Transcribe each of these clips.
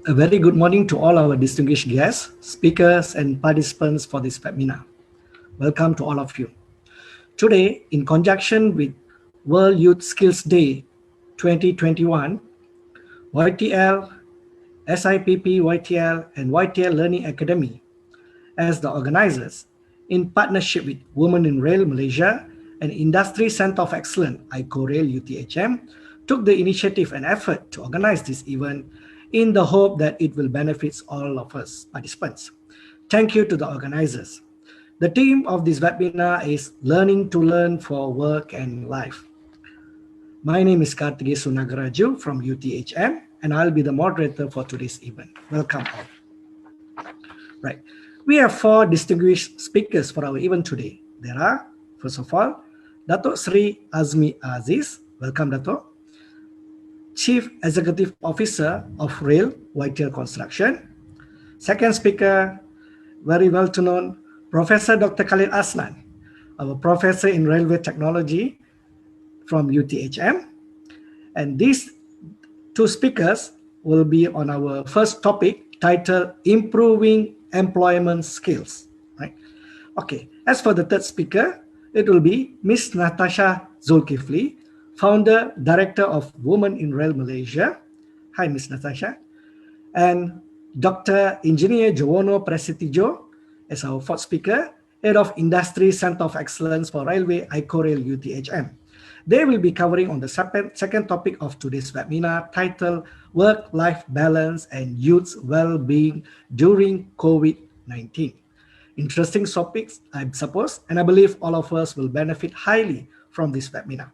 A very good morning to all our distinguished guests, speakers, and participants for this webinar. Welcome to all of you. Today, in conjunction with World Youth Skills Day 2021, YTL, SIPP YTL, and YTL Learning Academy, as the organizers, in partnership with Women in Rail Malaysia and Industry Centre of Excellence, ICORail UTHM, took the initiative and effort to organize this event in the hope that it will benefit all of us participants. Thank you to the organizers. The theme of this webinar is Learning to Learn for Work and Life. My name is Kartikesu Nagaraju from UTHM, and I'll be the moderator for today's event. Welcome all. Right. We have 4 distinguished speakers for our event today. There are, first of all, Dato' Sri Azmi Aziz. Welcome, Dato'. Chief Executive Officer of Rail YTL Construction. Second speaker, very well to known, Professor Dr. Khalid Aslan, our Professor in Railway Technology from UTHM. And these 2 speakers will be on our first topic titled Improving Employment Skills. Right? Okay, as for the third speaker, it will be Ms. Natasha Zulkifli, Founder, Director of Women in Rail Malaysia. Hi, Ms. Natasha. And Dr. Engineer Jowono Presitijo as our fourth speaker, Head of Industry Centre of Excellence for Railway, ICORail UTHM. They will be covering on the second topic of today's webinar titled Work-Life Balance and Youth's Well-Being During COVID-19. Interesting topics, I suppose, and I believe all of us will benefit highly from this webinar.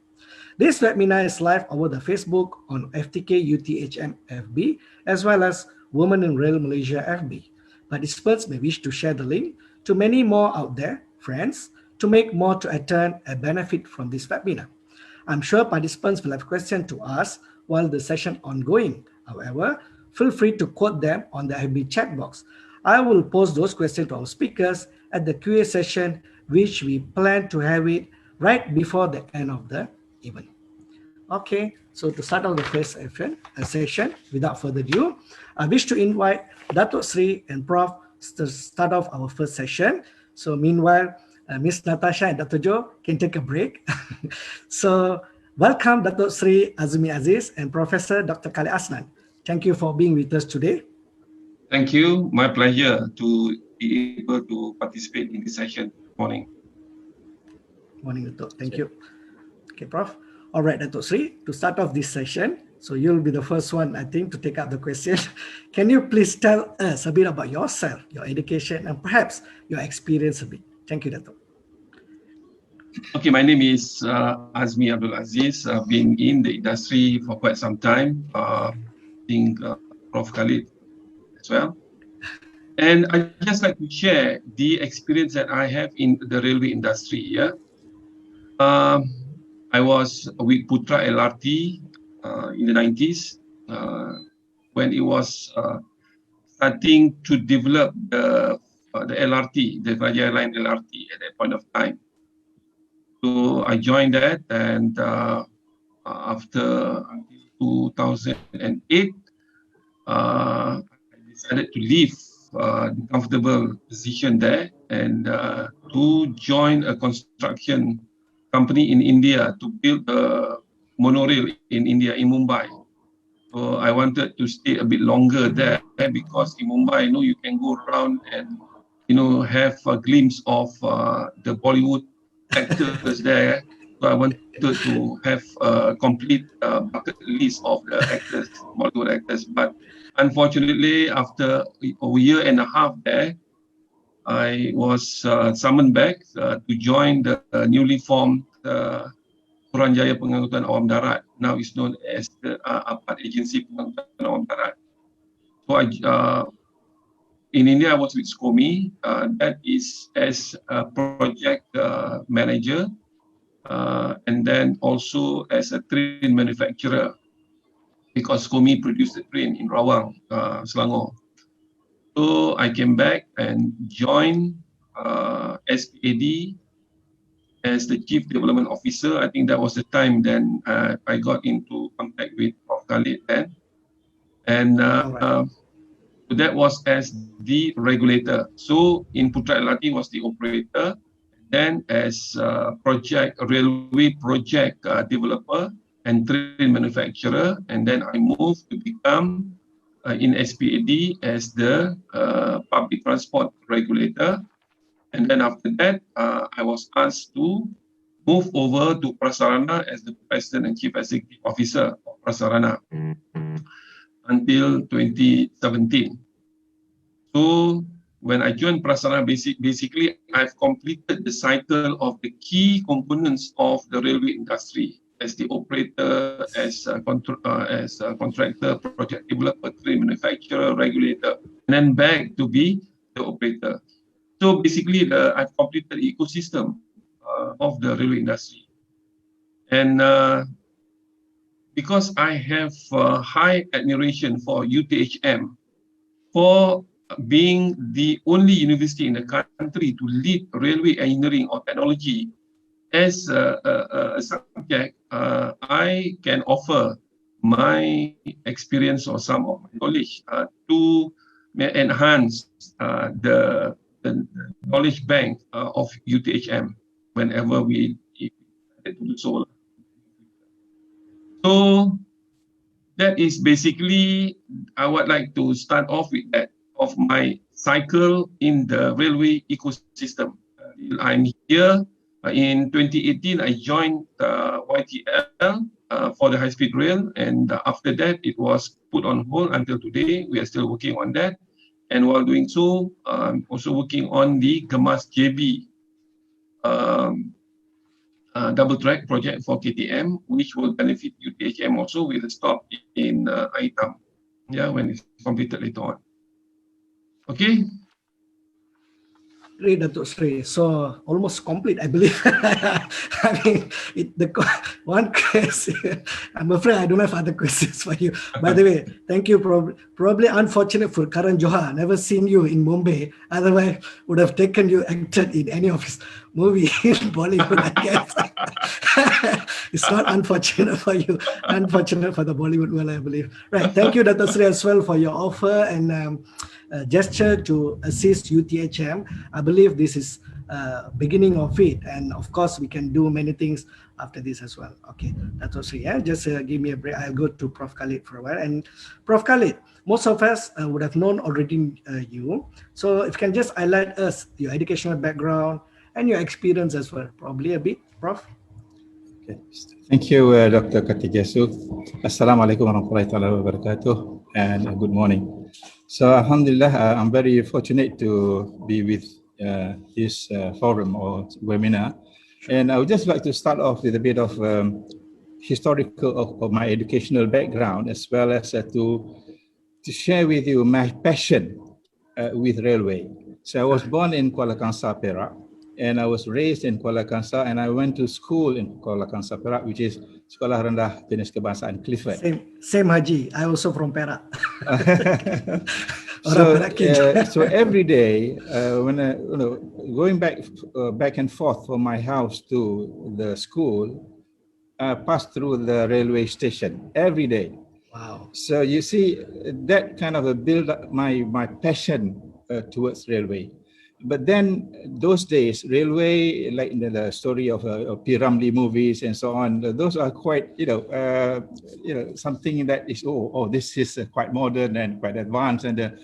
This webinar is live over the Facebook on FTK UTHM FB, as well as Women in Rail Malaysia FB. Participants may wish to share the link to many more out there, friends, to make more to attend and benefit from this webinar. I'm sure participants will have questions to ask while the session ongoing. However, feel free to quote them on the FB chat box. I will post those questions to our speakers at the QA session, which we plan to have it right before the end of the event. Okay, so to start off the first session, without further ado, I wish to invite Dato' Sri and Prof to start off our first session. So meanwhile, Ms. Natasha and Dr. Joe can take a break. So welcome Dato' Sri Azmi Aziz and Professor Dr. Khalid Aslan. Thank you for being with us today. Thank you. My pleasure to be able to participate in this session. Morning. Morning, Dato'. Thank you. Okay, Prof. All right, Dato' Sri, to start off this session, so you'll be the first one, I think, to take up the question. Can you please tell us a bit about yourself, your education, and perhaps your experience a bit? Thank you, Dato'. Okay, my name is Azmi Abdul Aziz. I've been in the industry for quite some time. I think Prof. Khalid as well. And I just like to share the experience that I have in the railway industry. Yeah, I was with Putra LRT in the 90s when it was starting to develop the LRT, the Raja Line LRT at that point of time. So I joined that, and after 2008, I decided to leave the comfortable position there and to join a construction company in India to build a monorail in India, in Mumbai. So I wanted to stay a bit longer there because in Mumbai, you can go around and have a glimpse of the Bollywood actors there. So I wanted to have a complete bucket list of the actors, Bollywood actors. But unfortunately, after a year and a half there, I was summoned back to join the newly formed Suruhanjaya Pengangkutan Awam Darat. Now it's known as the APAD Agency Pengangkutan Awam Darat. So in India, I was with SCOMI, that is as a project manager, and then also as a train manufacturer, because SCOMI produced a train in Rawang, Selangor. So I came back and joined SPAD as the Chief Development Officer. I think that was the time then I got into contact with Prof. Khalid then. And So that was as the regulator. So in Putra LRT was the operator, then as railway project developer and train manufacturer, and then I moved to become in SPAD as the public transport regulator. And then after that, I was asked to move over to Prasarana as the President and Chief Executive Officer of Prasarana until 2017. So when I joined Prasarana, basically I've completed the cycle of the key components of the railway industry as the operator, as a contractor, project developer, train manufacturer, regulator, and then back to be the operator. So basically, I've completed the ecosystem of the railway industry. And because I have high admiration for UTHM, for being the only university in the country to lead railway engineering or technology as a subject, I can offer my experience or some of my knowledge to enhance the knowledge bank of UTHM whenever we do so. So that is basically, I would like to start off with that, of my cycle in the railway ecosystem. I'm here. In 2018, I joined YTL for the high-speed rail, and after that, it was put on hold until today. We are still working on that. And while doing so, I'm also working on the Gemas JB double track project for KTM, which will benefit UTHM also with a stop in Aitam, yeah, when it's completed later on. Okay. Great, Datuk Sri. So almost complete, I believe. I mean, one question. I'm afraid I don't have other questions for you. By the way, thank you. Probably unfortunate for Karan Johar. Never seen you in Mumbai. Otherwise, would have taken you acted in any of his movie in Bollywood, I guess. It's not unfortunate for you. Unfortunate for the Bollywood world, I believe. Right. Thank you, Datuk Sri, as well for your offer and gesture to assist UTHM. I believe this is beginning of it, and of course we can do many things after this as well. Okay, that's also, yeah, just give me a break. I'll go to Prof Khalid for a while. And Prof Khalid, most of us would have known already you, so if you can just highlight us your educational background and your experience as well, probably a bit, Prof. Okay. Thank you, Dr. Katijasu. Assalamu Alikum warahmatullahi wabarakatuh, and good morning. So, Alhamdulillah, I'm very fortunate to be with this forum or webinar. And I would just like to start off with a bit of historical of my educational background, as well as to share with you my passion with railway. So I was born in Kuala Kangsar, Perak, and I was raised in Kuala Kangsar, and I went to school in Kuala Kangsar, Perak, which is Sekolah Rendah Jenis Kebangsaan Clifford. Same Haji. I also from Perak. So every day when going back and forth from my house to the school, I passed through the railway station every day. Wow. So you see, that kind of build up my passion towards railway. But then those days, railway, like in the story of P. Ramlee movies and so on, those are quite, something that is, this is quite modern and quite advanced and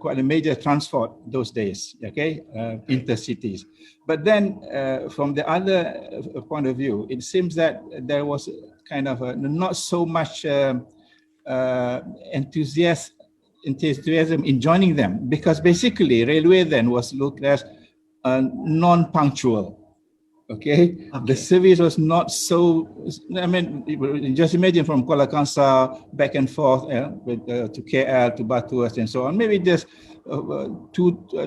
quite a major transport those days, okay, intercities. But then from the other point of view, it seems that there was kind of not so much enthusiasm in joining them, because basically railway then was looked as non-punctual. Okay, the service was not so. I mean, just imagine from Kuala Kangsar back and forth to KL to Batuas and so on. Maybe just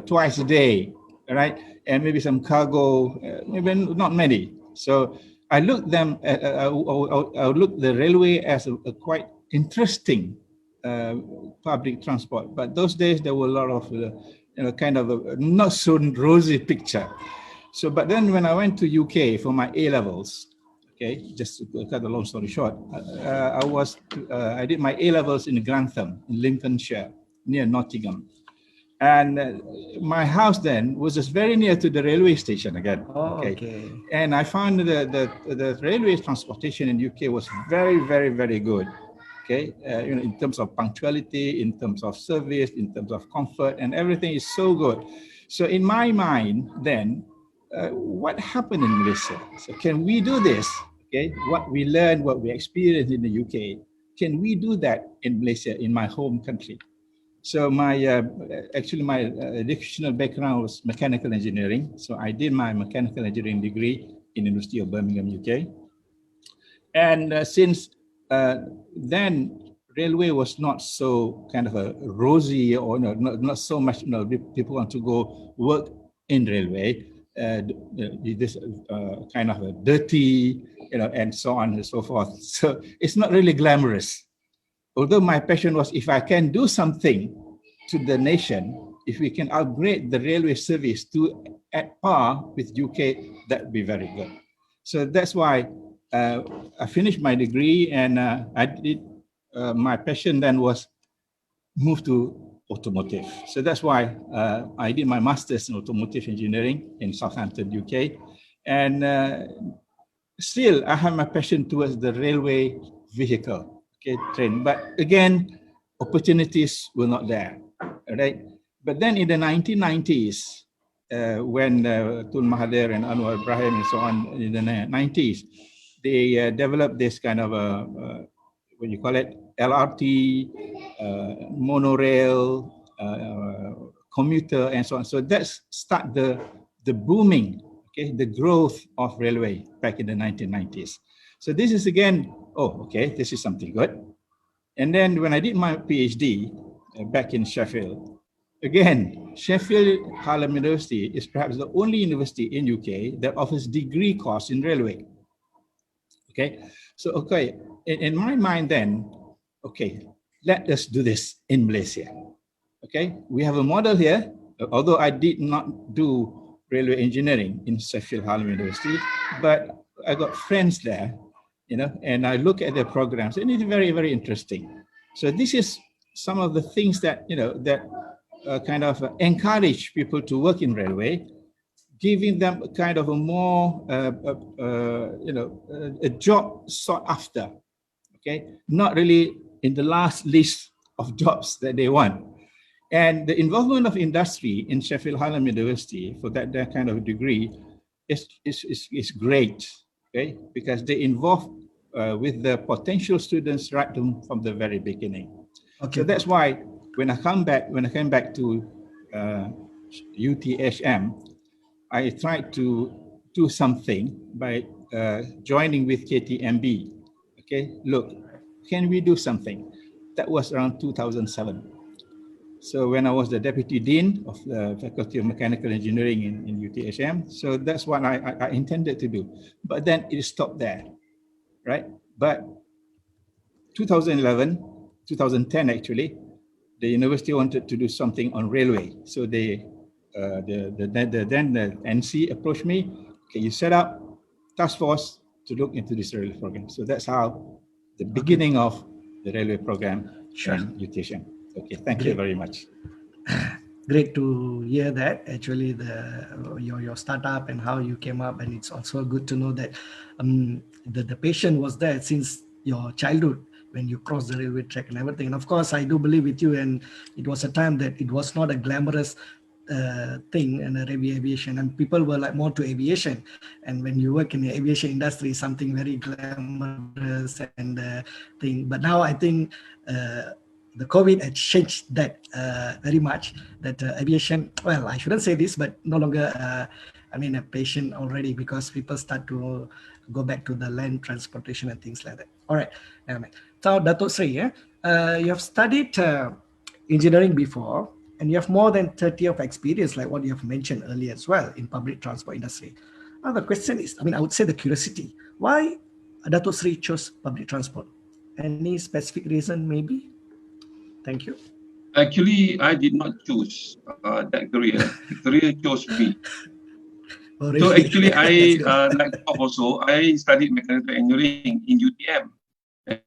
twice a day, right? And maybe some cargo, maybe not many. So I looked them. I looked the railway as a quite interesting public transport. But those days there were a lot of kind of a not so rosy picture. So, but then when I went to UK for my A-levels, okay, just to cut the long story short, I did my A-levels in Grantham, in Lincolnshire. near Nottingham. And my house then was just very near to the railway station again. Oh, okay. And I found the railway transportation in UK was very, very, very good. Okay, in terms of punctuality, in terms of service, in terms of comfort, and everything is so good. So in my mind, then, what happened in Malaysia? So can we do this? Okay, what we learned, what we experienced in the UK, can we do that in Malaysia, in my home country? So my educational background was mechanical engineering. So I did my mechanical engineering degree in the University of Birmingham, UK. And since then, railway was not so kind of a rosy, or not so much. People want to go work in railway. This kind of a dirty, and so on and so forth. So it's not really glamorous. Although my passion was, if I can do something to the nation, if we can upgrade the railway service to at par with UK, that'd be very good. So that's why I finished my degree, and I did. My passion then was move to automotive. So that's why I did my master's in automotive engineering in Southampton, UK, and still I have my passion towards the railway vehicle. Okay, train. But again, opportunities were not there, right? But then in the 1990s, when Tun Mahathir and Anwar Ibrahim and so on in the 90s, they developed this kind of what you call it, LRT, monorail, commuter, and so on. So that's start the booming, okay, the growth of railway back in the 1990s. So this is again, oh, okay, this is something good. And then when I did my PhD back in Sheffield, again, Sheffield Hallam University is perhaps the only university in UK that offers degree course in railway. Okay, so okay, in my mind then, okay, let us do this in Malaysia. Okay, we have a model here, although I did not do railway engineering in Sheffield Hallam University, but I got friends there, and I look at their programs, and it's very, very interesting. So this is some of the things that, that kind of encourage people to work in railway, giving them a kind of a more, a job sought after, okay? Not really in the last list of jobs that they want. And the involvement of industry in Sheffield Hallam University for that kind of degree is great, okay? Because they involve with the potential students right from the very beginning. Okay. So that's why when I came back to UTHM, I tried to do something by joining with KTMB. Okay, look, can we do something? That was around 2007. So when I was the Deputy Dean of the Faculty of Mechanical Engineering in UTHM, so that's what I intended to do. But then it stopped there, right? But 2011, 2010 actually, the university wanted to do something on railway. So they, the NC approached me, okay, you set up task force to look into this railway program. So that's how the beginning of the railway program in UTHM. Okay, thank you very much. Great to hear that, actually, your startup and how you came up, and it's also good to know that the passion was there since your childhood when you crossed the railway track and everything. And of course, I do believe with you, and it was a time that it was not a glamorous thing in aviation, and people were like more to aviation. And when you work in the aviation industry, something very glamorous and thing. But now I think the COVID had changed that very much, that aviation, well, I shouldn't say this, but no longer, a patient already, because people start to go back to the land transportation and things like that. All right. So, Datuk Sri, you have studied engineering before, and you have more than 30 years of experience, like what you have mentioned earlier as well, in public transport industry. Now, the question is, I would say the curiosity, why Datuk Sri chose public transport? Any specific reason, maybe? Thank you. Actually, I did not choose that career. The career chose me. Oh, really? So actually, I like Prof also, I studied mechanical engineering in UTM.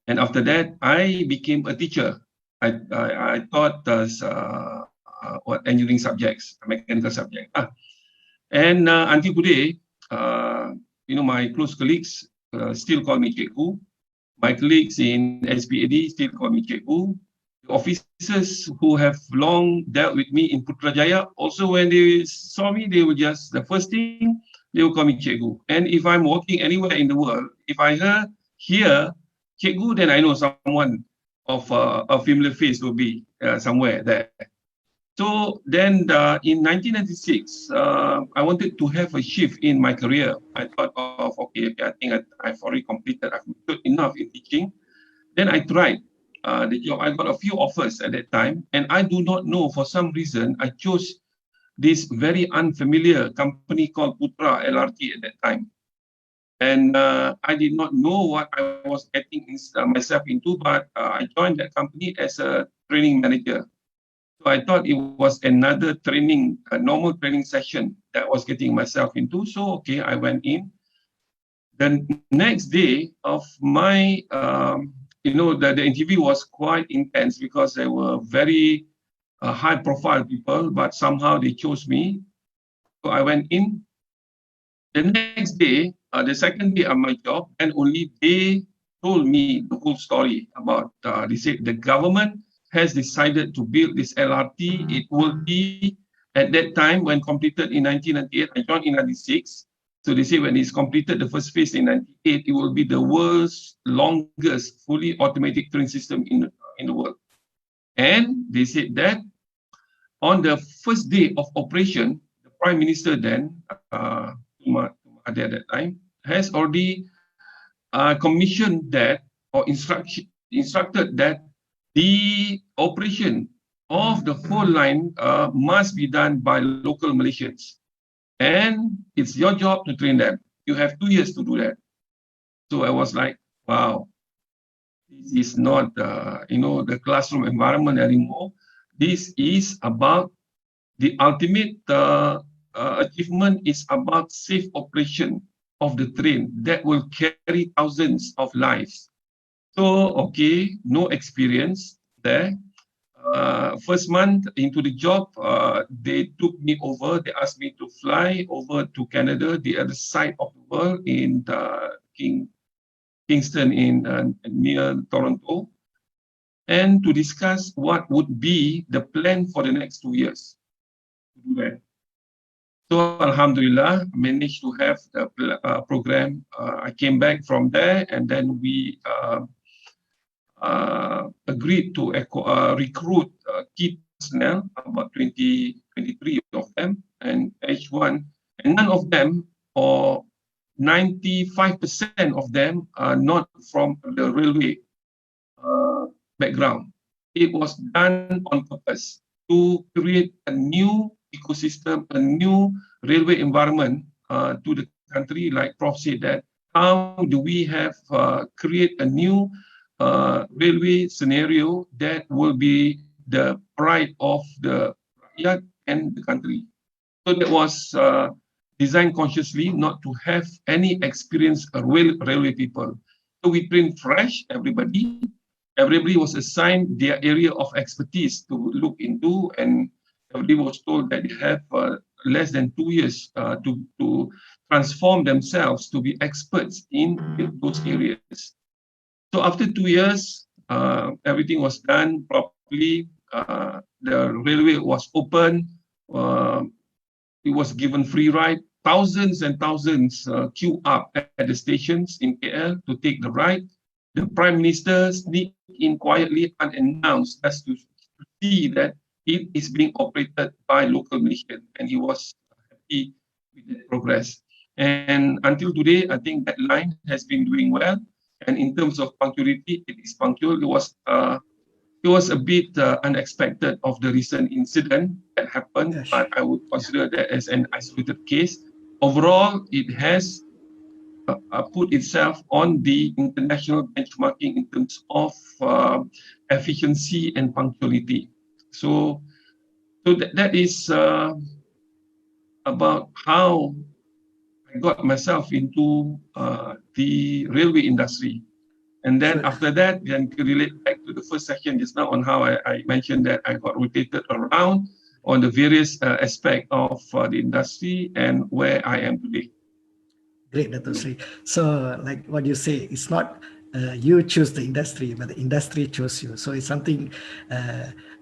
And after that, I became a teacher. I taught what engineering subjects, mechanical subject. And until today, my close colleagues still call me Cikgu. My colleagues in SPAD still call me Cikgu. The officers who have long dealt with me in Putrajaya, also when they saw me, they would just, the first thing, they will call me Cikgu. And if I'm walking anywhere in the world, if I hear Cikgu, then I know someone of a familiar face will be somewhere there. So then in 1996, I wanted to have a shift in my career. I thought of, okay, I think I've already completed, I've good enough in teaching. Then I tried the job. I got a few offers at that time, and I do not know, for some reason, I chose this very unfamiliar company called Putra LRT at that time. And I did not know what I was getting myself into, but I joined that company as a training manager. So I thought it was another training, a normal training session that I was getting myself into. So, okay, I went in. The next day of my, the interview was quite intense because they were very high profile people, but somehow they chose me. So I went in. The next day, the second day of my job, and only they told me the whole story about, they said the government has decided to build this LRT. It will be, at that time, when completed in 1998, I joined in 96. So they say when it's completed, the first phase in 98, it will be the world's longest fully automatic train system in the world. And they said that on the first day of operation, the Prime Minister then, at that time, has already commissioned that, or instructed that the operation of the whole line must be done by local Malaysians. And it's your job to train them. You have 2 years to do that. So I was like, wow, this is not, the classroom environment anymore. This is about the ultimate achievement is about safe operation of the train that will carry thousands of lives. So, okay, no experience there. First month into the job, they took me over. They asked me to fly over to Canada, the other side of the world, in Kingston, near Toronto, and to discuss what would be the plan for the next 2 years. So Alhamdulillah, managed to have the program. I came back from there, and then we agreed to recruit key personnel, about 23 of them, and H1, and none of them, or 95% of them, are not from the railway background. It was done on purpose to create a new ecosystem, a new railway environment to the country. Like Prof said, that how do we have create a new railway scenario that will be the pride of the rakyat and the country. So that was designed consciously not to have any experienced railway people. So we trained fresh everybody. Everybody was assigned their area of expertise to look into, and everybody was told that they have less than 2 years to transform themselves to be experts in those areas. So after 2 years, everything was done properly. The railway was open. It was given free ride. Thousands and thousands queue up at the stations in KL to take the ride. The Prime Minister sneaked in quietly unannounced as to see that it is being operated by local Malaysians, and he was happy with the progress. And until today, I think that line has been doing well. And in terms of punctuality, it is punctual. It was a bit unexpected of the recent incident that happened, yes, but I would consider that as an isolated case. Overall, it has put itself on the international benchmarking in terms of efficiency and punctuality. So that is about how I got myself into the railway industry. And then after that, then to relate back to the first section just now on how I mentioned that I got rotated around on the various aspect of the industry and where I am today. Great, Dato Sri. So, like what you say, it's not you choose the industry, but the industry chose you. So it's something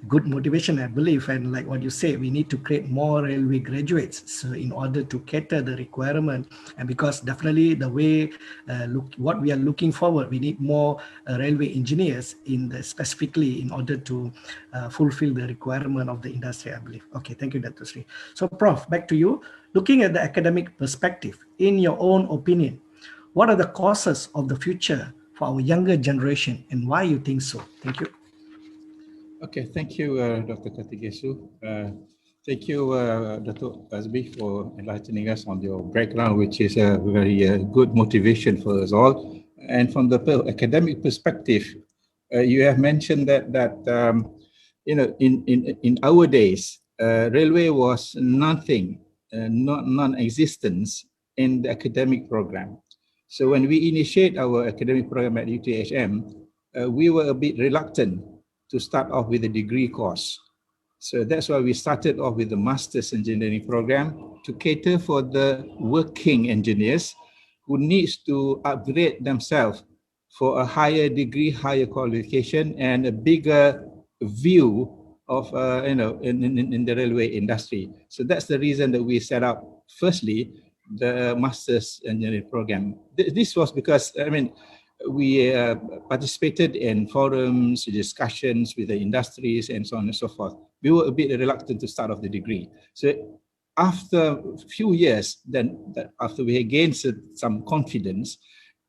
good motivation, I believe. And like what you say, we need to create more railway graduates. So in order to cater the requirement, and because definitely the way what we are looking forward, we need more railway engineers specifically in order to fulfill the requirement of the industry, I believe. Okay, thank you, Dato Sri. So, Prof, back to you. Looking at the academic perspective, in your own opinion, what are the causes of the future for our younger generation and why you think so? Thank you. Okay, thank you, Dr. Kartikesu. Thank you, Dr. Azmi, for enlightening us on your background, which is a very good motivation for us all. And from the academic perspective, you have mentioned that you know, in our days, railway was nothing, non-existence in the academic program. So when we initiate our academic program at UTHM, we were a bit reluctant to start off with a degree course. So that's why we started off with the Master's Engineering program to cater for the working engineers who needs to upgrade themselves for a higher degree, higher qualification, and a bigger view of you know, in the railway industry. So that's the reason that we set up firstly the Master's Engineering program. This was because, I mean, we participated in forums, discussions with the industries and so on and so forth. We were a bit reluctant to start off the degree. So after a few years, then after we gained some confidence,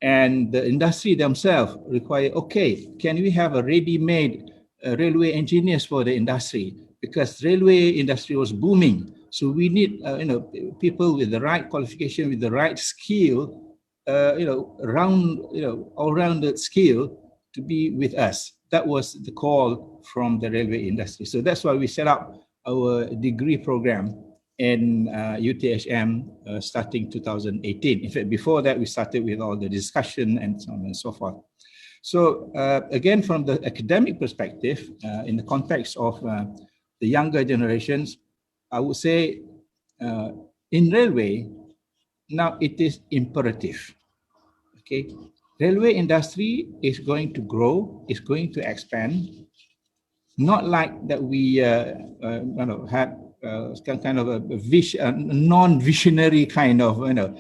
and the industry themselves require, okay, can we have a ready-made railway engineers for the industry? Because railway industry was booming. So we need you know, people with the right qualification, with the right skill, you know, all-rounded skill to be with us. That was the call from the railway industry. So that's why we set up our degree program in UTHM starting 2018. In fact, before that, we started with all the discussion and so on and so forth. So again, from the academic perspective, in the context of the younger generations, I would say in railway, now it is imperative. Okay, railway industry is going to grow, is going to expand. Not like that we you know, had kind of a non-visionary kind of, you know,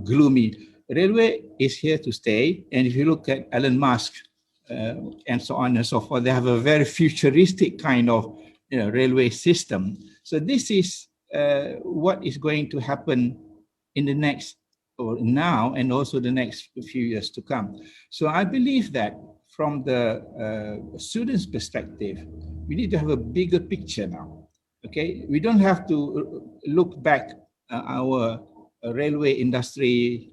gloomy. Railway is here to stay, and if you look at Elon Musk and so on and so forth, they have a very futuristic kind of, you know, railway system. So this is what is going to happen in the next, or now, and also the next few years to come. So I believe that from the students' perspective, we need to have a bigger picture now. Okay, we don't have to look back our railway industry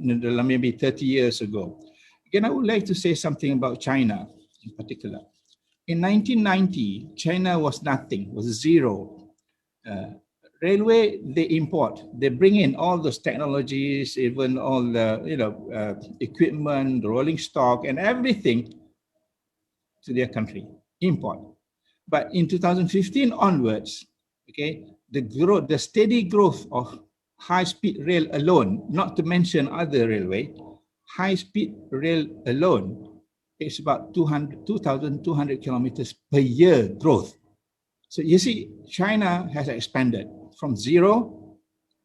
maybe 30 years ago. Again, I would like to say something about China in particular. In 1990, China was nothing, was zero. Railway, they import, they bring in all those technologies, even all the, you know, equipment, rolling stock, and everything to their country, import. But in 2015 onwards, okay, the growth, the steady growth of high-speed rail alone, not to mention other railway, high-speed rail alone is about 2,200 kilometers per year growth. So you see, China has expanded from zero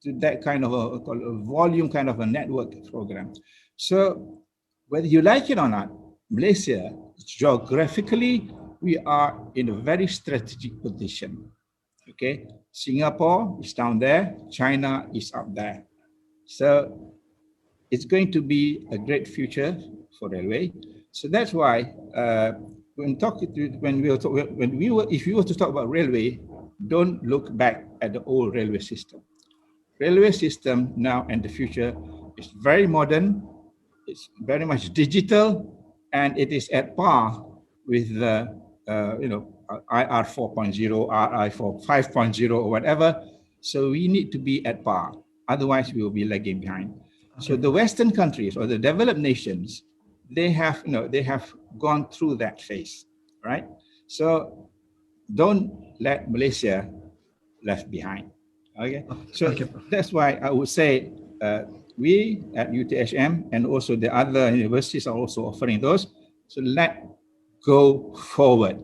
to that kind of a volume, kind of a network program. So whether you like it or not, Malaysia, geographically, we are in a very strategic position. Okay, Singapore is down there, China is up there. So it's going to be a great future for railway. So that's why if you were to talk about railway, don't look back at the old railway system. Railway system now and the future is very modern, it's very much digital, and it is at par with the you know, IR 4.0, RI 5.0 or whatever. So we need to be at par. Otherwise, we will be lagging behind. Okay. So the Western countries or the developed nations, they have, they have gone through that phase, right? So don't let Malaysia left behind. Okay, so Okay, Prof. that's why I would say we at UTHM and also the other universities are also offering those. So let go forward,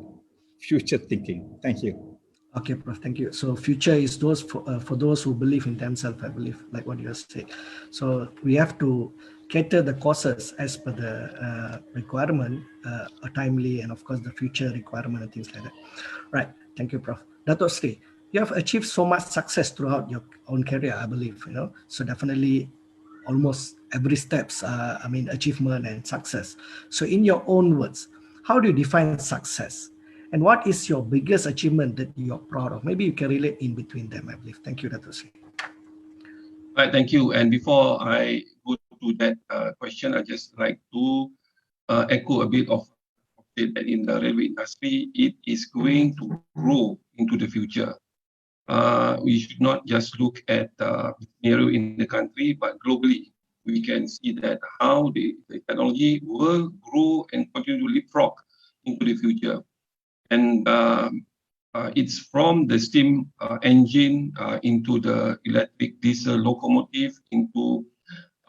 future thinking. Thank you. Okay, Prof. Thank you. So future is those for those who believe in themselves, I believe, like what you have said. So we have to cater the courses as per the requirement, a timely, and of course the future requirement and things like that. Right. Thank you, Prof. Dato Sri, you have achieved so much success throughout your own career, I believe. So definitely, almost every steps, achievement and success. So in your own words, how do you define success? And what is your biggest achievement that you're proud of? Maybe you can relate in between them, I believe. Thank you, Dato Sri. Right, thank you. And before I go to that question, I just like to echo a bit of that in the railway industry, it is going to grow into the future. We should not just look at scenario in the country, but globally. We can see that how the technology will grow and continue to leapfrog into the future. And it's from the steam engine into the electric diesel locomotive, into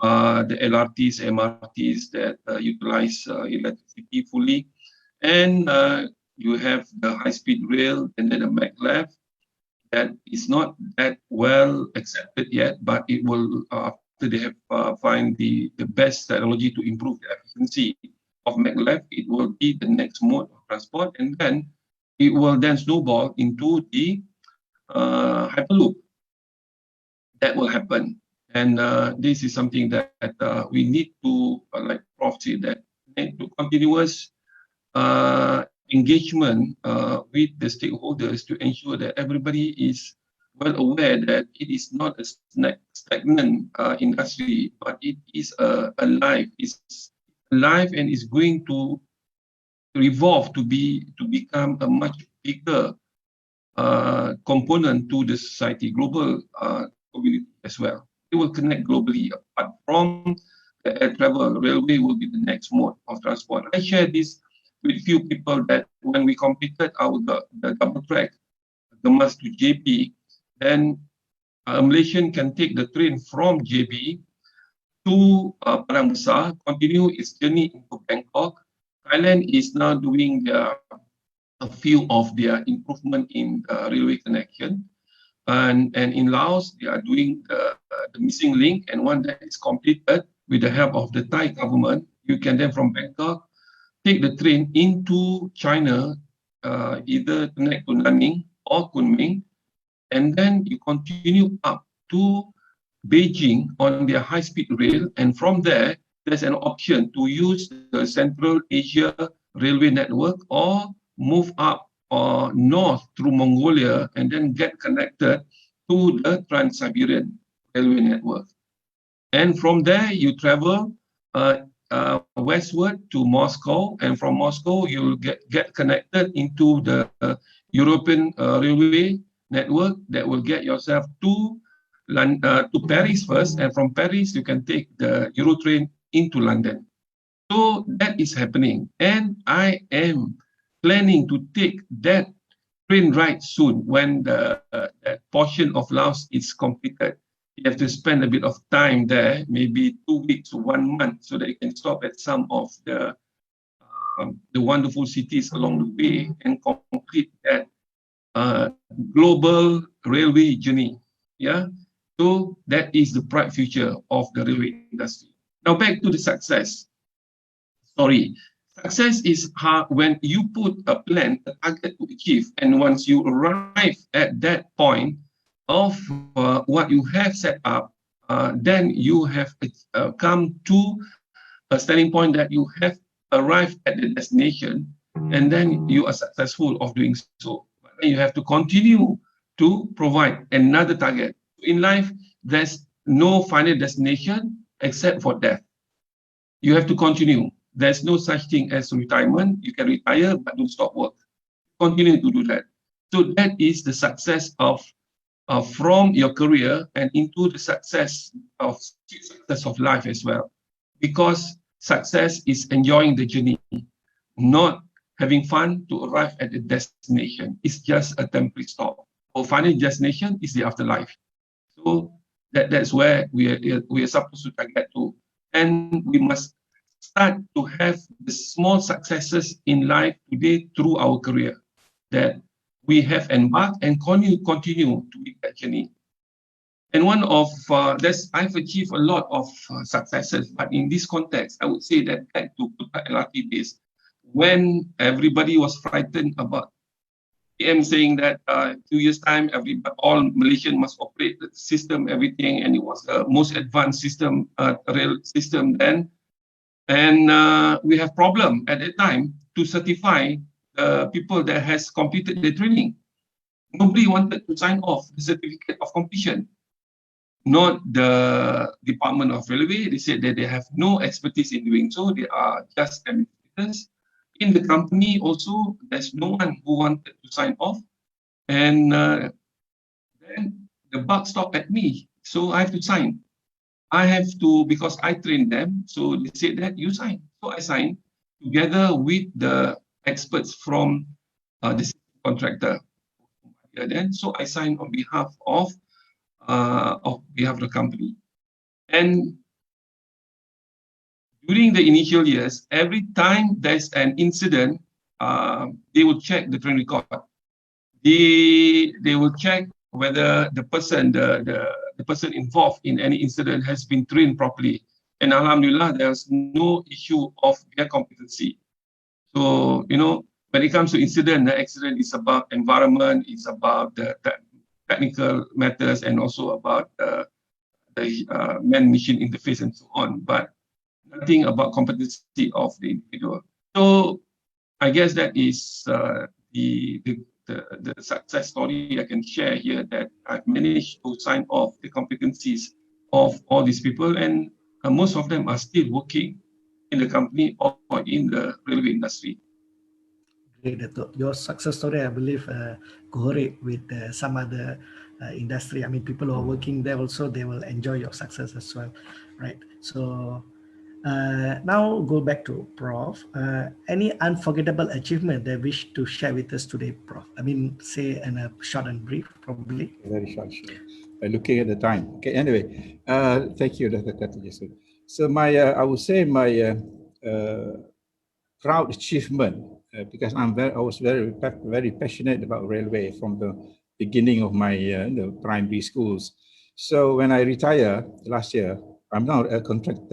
the LRTs, MRTs that utilize electricity fully. And you have the high-speed rail and then the maglev that is not that well accepted yet, but it will, after they have find the best technology to improve the efficiency of maglev, it will be the next mode of transport, and then it will then snowball into the hyperloop. That will happen. And this is something that we need to, like Prof said, that need to continuous engagement with the stakeholders to ensure that everybody is well aware that it is not a stagnant industry, but it is alive. It's alive and is going to evolve to become a much bigger component to the society, global community as well. It will connect globally. Apart from the air travel, railway will be the next mode of transport. I share this with few people that when we completed the double track, Gemas to JB, then a Malaysian can take the train from JB to Padang Besar, continue its journey into Bangkok. Thailand is now doing a few of their improvement in railway connection. And in Laos, they are doing the missing link, and one that is completed with the help of the Thai government, you can then from Bangkok take the train into China, either connect to Nanning or Kunming, and then you continue up to Beijing on their high-speed rail, and from there, there's an option to use the Central Asia Railway Network or move up north through Mongolia and then get connected to the Trans-Siberian Railway Network. And from there, you travel westward to Moscow, and from Moscow, you will get connected into the European Railway Network that will get yourself to Paris first, and from Paris, you can take the Eurotrain into London. So that is happening, and I am planning to take that train ride soon when that portion of Laos is completed. You have to spend a bit of time there, maybe 2 weeks or 1 month, so that you can stop at some of the wonderful cities along the way and complete that global railway journey. Yeah, so that is the bright future of the railway industry. Now back to the success story. Success is when you put a plan, a target to achieve, and once you arrive at that point of what you have set up, then you have come to a starting point that you have arrived at the destination, and then you are successful of doing so. But then you have to continue to provide another target. In life, there's no final destination except for death. You have to continue. There's no such thing as retirement. You can retire, but don't stop work. Continue to do that. So that is the success of from your career and into the success of life as well. Because success is enjoying the journey, not having fun to arrive at the destination. It's just a temporary stop. Our final destination is the afterlife. So that's where we are supposed to target to. And we must start to have the small successes in life today through our career that we have embarked and continue to be that journey. And one of I've achieved a lot of successes, but in this context, I would say that back to LRT days, when everybody was frightened about PM saying that 2 years time, all Malaysian must operate the system, everything, and it was the most advanced system, rail system then. And we have problem at that time to certify the people that has completed the training. Nobody wanted to sign off the certificate of completion. Not the Department of Railway. They said that they have no expertise in doing so. They are just administrators. In the company also, there's no one who wanted to sign off. And then the buck stopped at me. So I have to sign. I have to, because I trained them. So they said that you sign. So I signed together with the experts from the contractor. Then, so I signed on behalf of the company. And during the initial years, every time there's an incident, they will check the train record. They will check whether the person, the person involved in any incident has been trained properly. And Alhamdulillah, there's no issue of their competency. So, you know, when it comes to incident, the accident is about environment, it's about the technical matters, and also about the man-machine interface and so on, but nothing about competency of the individual. So I guess that is the success story I can share here, that I've managed to sign off the competencies of all these people, and most of them are still working in the company or in the railway industry. Great, Dato'. Your success story, I believe, correlate with some other industry. I mean, people who are working there also, they will enjoy your success as well, right? So now go back to Prof. Any unforgettable achievement that wish to share with us today, Prof? I mean, say in a short and brief, probably. Very short, sure. Looking at the time. Okay, anyway, thank you, Dr. Khatijah. So I would say my proud achievement, because I was very passionate about railway from the beginning of my primary schools. So when I retired last year, I'm now a contract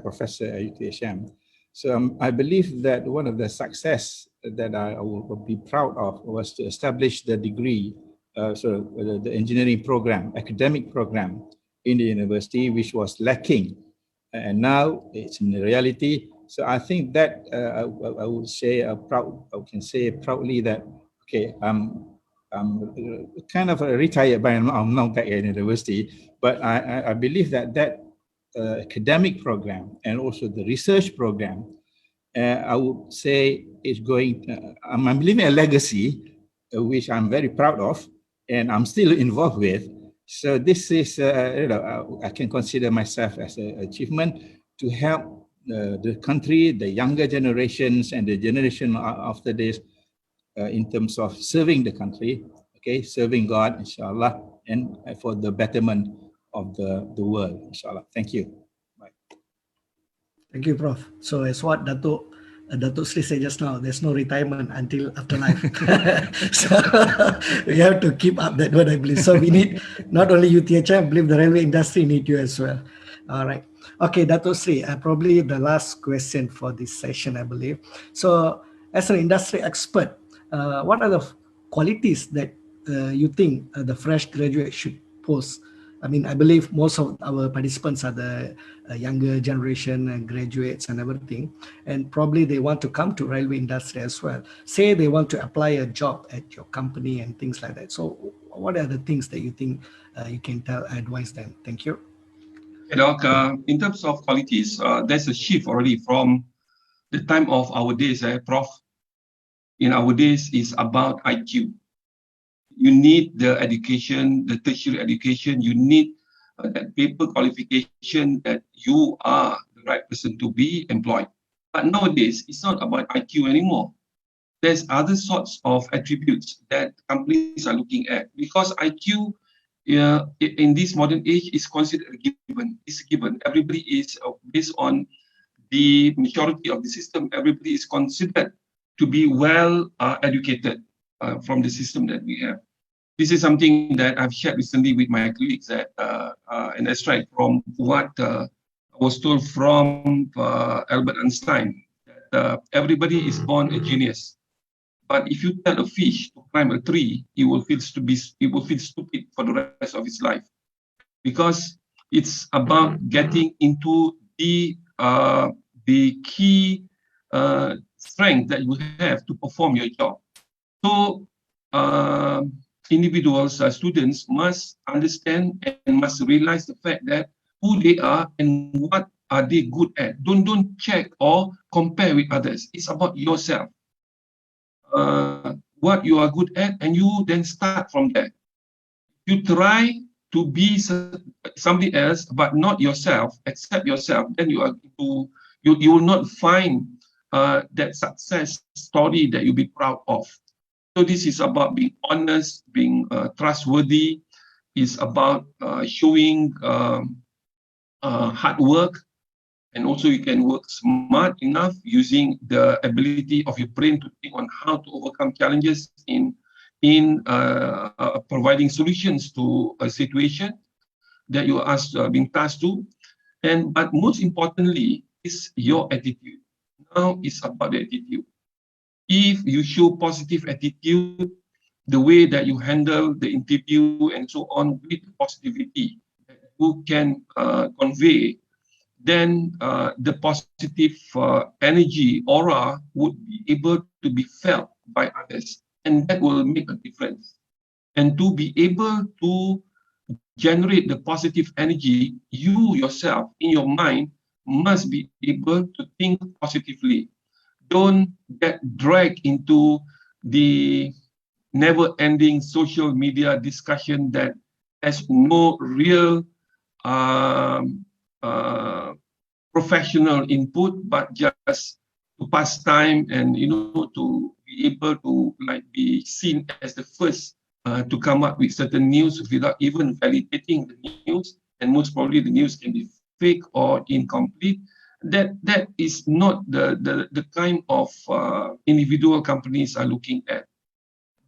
professor at UTHM. So I believe that one of the success that I will be proud of was to establish the degree, the engineering program, academic program in the university, which was lacking, and now it's in reality. So I think that I would say I can say proudly that, okay, I'm kind of retired, but I'm now back at university. But I believe that academic program and also the research program, I would say is going. I'm leaving a legacy, which I'm very proud of, and I'm still involved with. So this is, I can consider myself as an achievement to help the country, the younger generations, and the generation after this, in terms of serving the country, okay, serving God, inshallah, and for the betterment of the world, inshallah. Thank you. Bye. Thank you, Prof. So as what Dato' Sri said just now, there's no retirement until afterlife. So we have to keep up that word, I believe. So we need not only UTHM, I believe the railway industry need you as well. All right. Okay, Dato' Sri, probably the last question for this session, I believe. So as an industry expert, what are the qualities that you think the fresh graduate should possess? I mean, I believe most of our participants are the younger generation and graduates and everything, and probably they want to come to railway industry as well. Say they want to apply a job at your company and things like that. So what are the things that you think you can advise them? Thank you. Okay, Doc, in terms of qualities, there's a shift already from the time of our days, Prof. In our days, is about IQ. You need the education, the tertiary education. You need that paper qualification that you are the the right person to be employed. But nowadays, it's not about IQ anymore. There's other sorts of attributes that companies are looking at, because IQ in this modern age is considered a given. It's a given. Everybody is based on the maturity of the system. Everybody is considered to be well educated from the system that we have. This is something that I've shared recently with my colleagues at an extract from what I was told from Albert Einstein. Everybody is born a genius. But if you tell a fish to climb a tree, it will feel stupid for the rest of its life, because it's about getting into the key strength that you have to perform your job. So individuals, students must understand and must realize the fact that who they are and what are they good at. Don't check or compare with others. It's about yourself. What you are good at, and you then start from there. You try to be somebody else, but not yourself, accept yourself, then you will not find that success story that you'll be proud of. So this is about being honest, being trustworthy. It's about showing hard work, and also you can work smart enough using the ability of your brain to think on how to overcome challenges in providing solutions to a situation that you are being tasked to. But most importantly is your attitude. Now it's about the attitude. If you show positive attitude, the way that you handle the interview and so on with positivity that you can convey, then the positive energy, aura, would be able to be felt by others, and that will make a difference. And to be able to generate the positive energy, you yourself, in your mind, must be able to think positively. Don't get dragged into the never-ending social media discussion that has no real professional input, but just to pass time and to be able to be seen as the first to come up with certain news without even validating the news, and most probably the news can be fake or incomplete. That is not the kind of individual companies are looking at.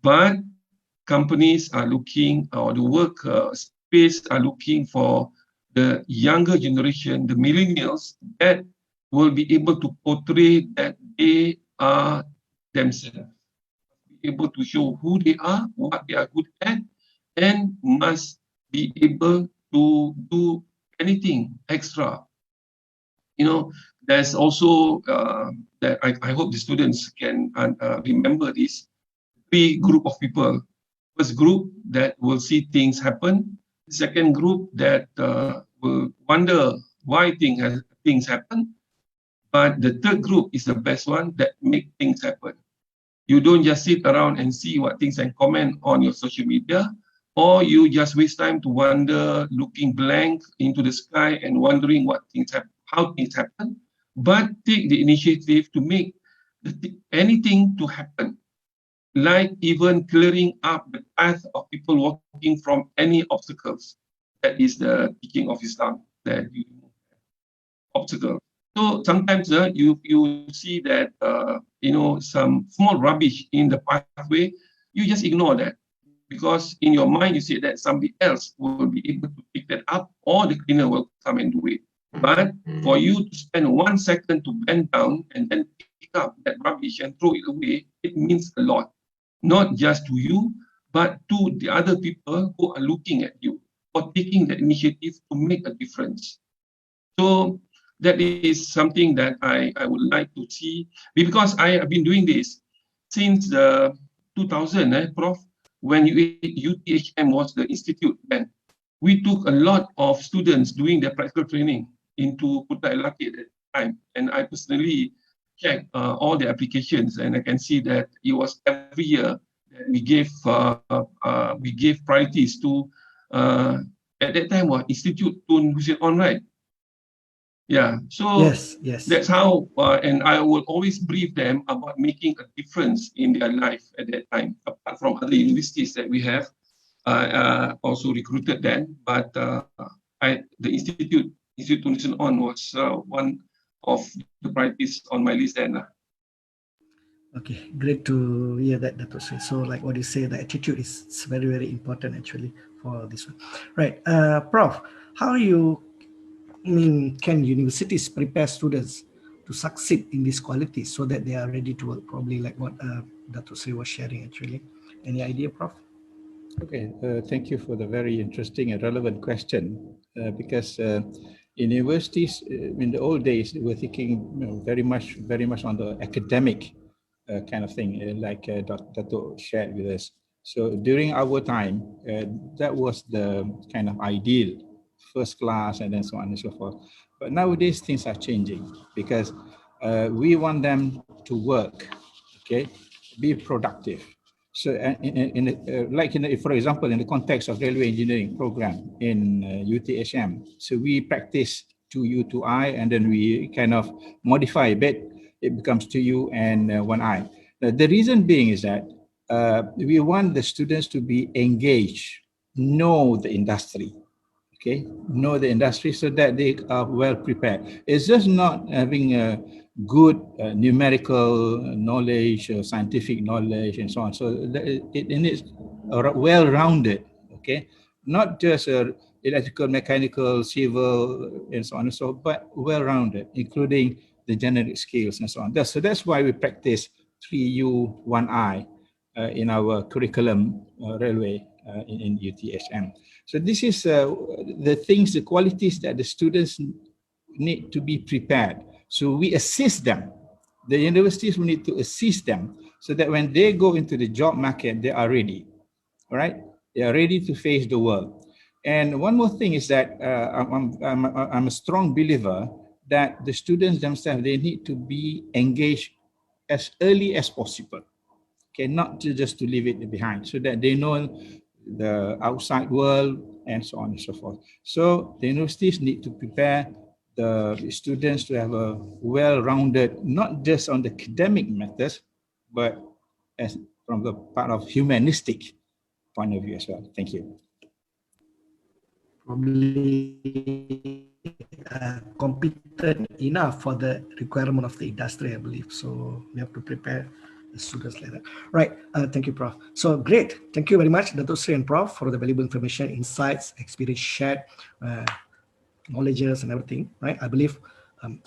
But companies are looking, or the work space are looking for the younger generation, the millennials, that will be able to portray that they are themselves, be able to show who they are, what they are good at, and must be able to do anything extra. There's also that I hope the students can remember this. 3 group of people. First group that will see things happen. The second group that will wonder why things happen. But the third group is the best one, that make things happen. You don't just sit around and see what things and comment on your social media, or you just waste time to wonder, looking blank into the sky and wondering how things happen. But take the initiative to make anything to happen. Like even clearing up the path of people walking from any obstacles. That is the teaching of Islam, that you remove obstacles. So sometimes you see that some small rubbish in the pathway, you just ignore that, because in your mind you say that somebody else will be able to pick that up, or the cleaner will come and do it. But for you to spend 1 second to bend down and then pick up that rubbish and throw it away, it means a lot. Not just to you, but to the other people who are looking at you, or taking the initiative to make a difference. So that is something that I would like to see, because I have been doing this since 2000, Prof, when UTHM was the institute then. We took a lot of students doing their practical training into Kuta Elaki at that time, and I personally checked all the applications, and I can see that it was every year that we gave priorities to at that time Institute Tun Hussein On, right? Yeah, so Yes, yes. that's how, and I will always brief them about making a difference in their life at that time. Apart from other universities that we have, also recruited them, but the Institute to Listen On was one of the priorities on my list then. Okay, great to hear that, Dr. Sri. So, like what you say, the attitude is very, very important actually for this one. Right, Prof, how you can universities prepare students to succeed in these qualities so that they are ready to work? Probably like what Dr. Sri was sharing actually. Any idea, Prof? Okay, thank you for the very interesting and relevant question. Because in universities, in the old days, they were thinking very much on the academic kind of thing, like Dr. shared with us. So during our time, that was the kind of ideal, first class, and then so on and so forth. But nowadays, things are changing because we want them to work, okay, be productive. So, for example, in the context of railway engineering program in UTHM, so we practice 2U, 2I, and then we kind of modify a bit. It becomes 2U and 1I. The reason being is that we want the students to be engaged, know the industry, okay, know the industry so that they are well prepared. It's just not having a good numerical knowledge, scientific knowledge, and so on. So it needs well-rounded, okay, not just electrical, mechanical, civil, and so on and so, but well-rounded, including the generic skills and so on. So that's why we practice 3U, 1I in our curriculum railway in UTHM. So this is the things, the qualities that the students need to be prepared. So we assist them. The universities will need to assist them so that when they go into the job market, they are ready. All right, they are ready to face the world. And one more thing is that I'm a strong believer that the students themselves, they need to be engaged as early as possible. Okay, not just to leave it behind, so that they know the outside world and so on and so forth. So the universities need to prepare the students to have a well-rounded, not just on the academic matters, but as from the part of humanistic point of view as well. Thank you. Probably competent enough for the requirement of the industry, I believe. So we have to prepare the students like that. Right. Thank you, Prof. So great. Thank you very much, Dato' Sri and Prof, for the valuable information, insights, experience shared, knowledges and everything. Right. I believe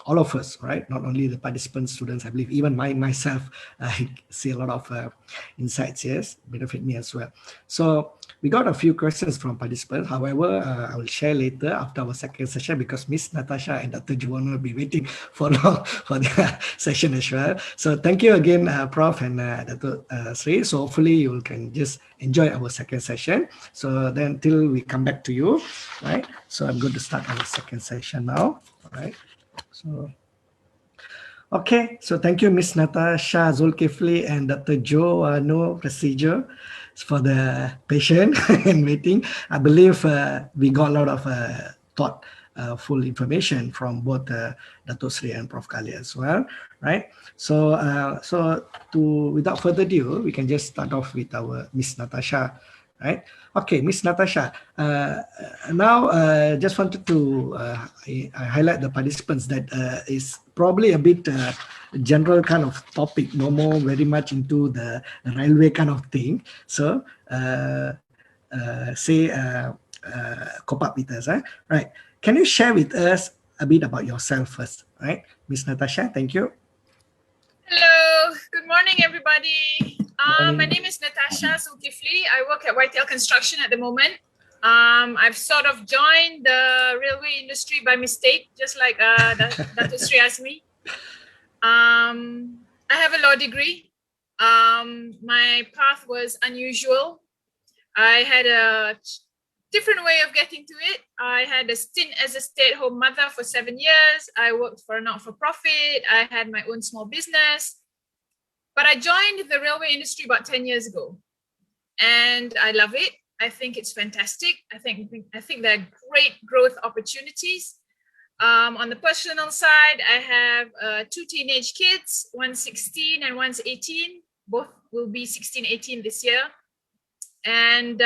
all of us, right, not only the participants, students, I believe even myself, I see a lot of insights, yes, benefit me as well. So we got a few questions from participants. However, I will share later after our second session because Miss Natasha and Dr. Juwan will be waiting for long for the session as well. So thank you again, Prof and Dr. Sri. So hopefully you can just enjoy our second session. So then till we come back to you, right? So I'm going to start our second session now, all right? So, okay. So thank you, Miss Natasha Zulkifli and Dr. Joe No Procedure for the patient and waiting. I believe we got a lot of full information from both Dr. Sri and Prof. Kali as well, right? So, without further ado, we can just start off with our Miss Natasha, right? Okay, Miss Natasha. Now, just wanted to highlight the participants that is probably a bit general kind of topic, no more very much into the railway kind of thing. So, cope up with us, right? Can you share with us a bit about yourself first, right, Miss Natasha? Thank you. Hello, good morning, everybody. My name is Natasha Zulkifli. I work at YTL Construction at the moment. I've sort of joined the railway industry by mistake, just like Dr. Sri asked me. I have a law degree. My path was unusual. I had a different way of getting to it. I had a stint as a stay-at-home mother for 7 years. I worked for a not-for-profit. I had my own small business. But I joined the railway industry about 10 years ago. And I love it. I think it's fantastic. I think there are great growth opportunities. On the personal side, I have 2 teenage kids, one's 16 and one's 18. Both will be 16, 18 this year. And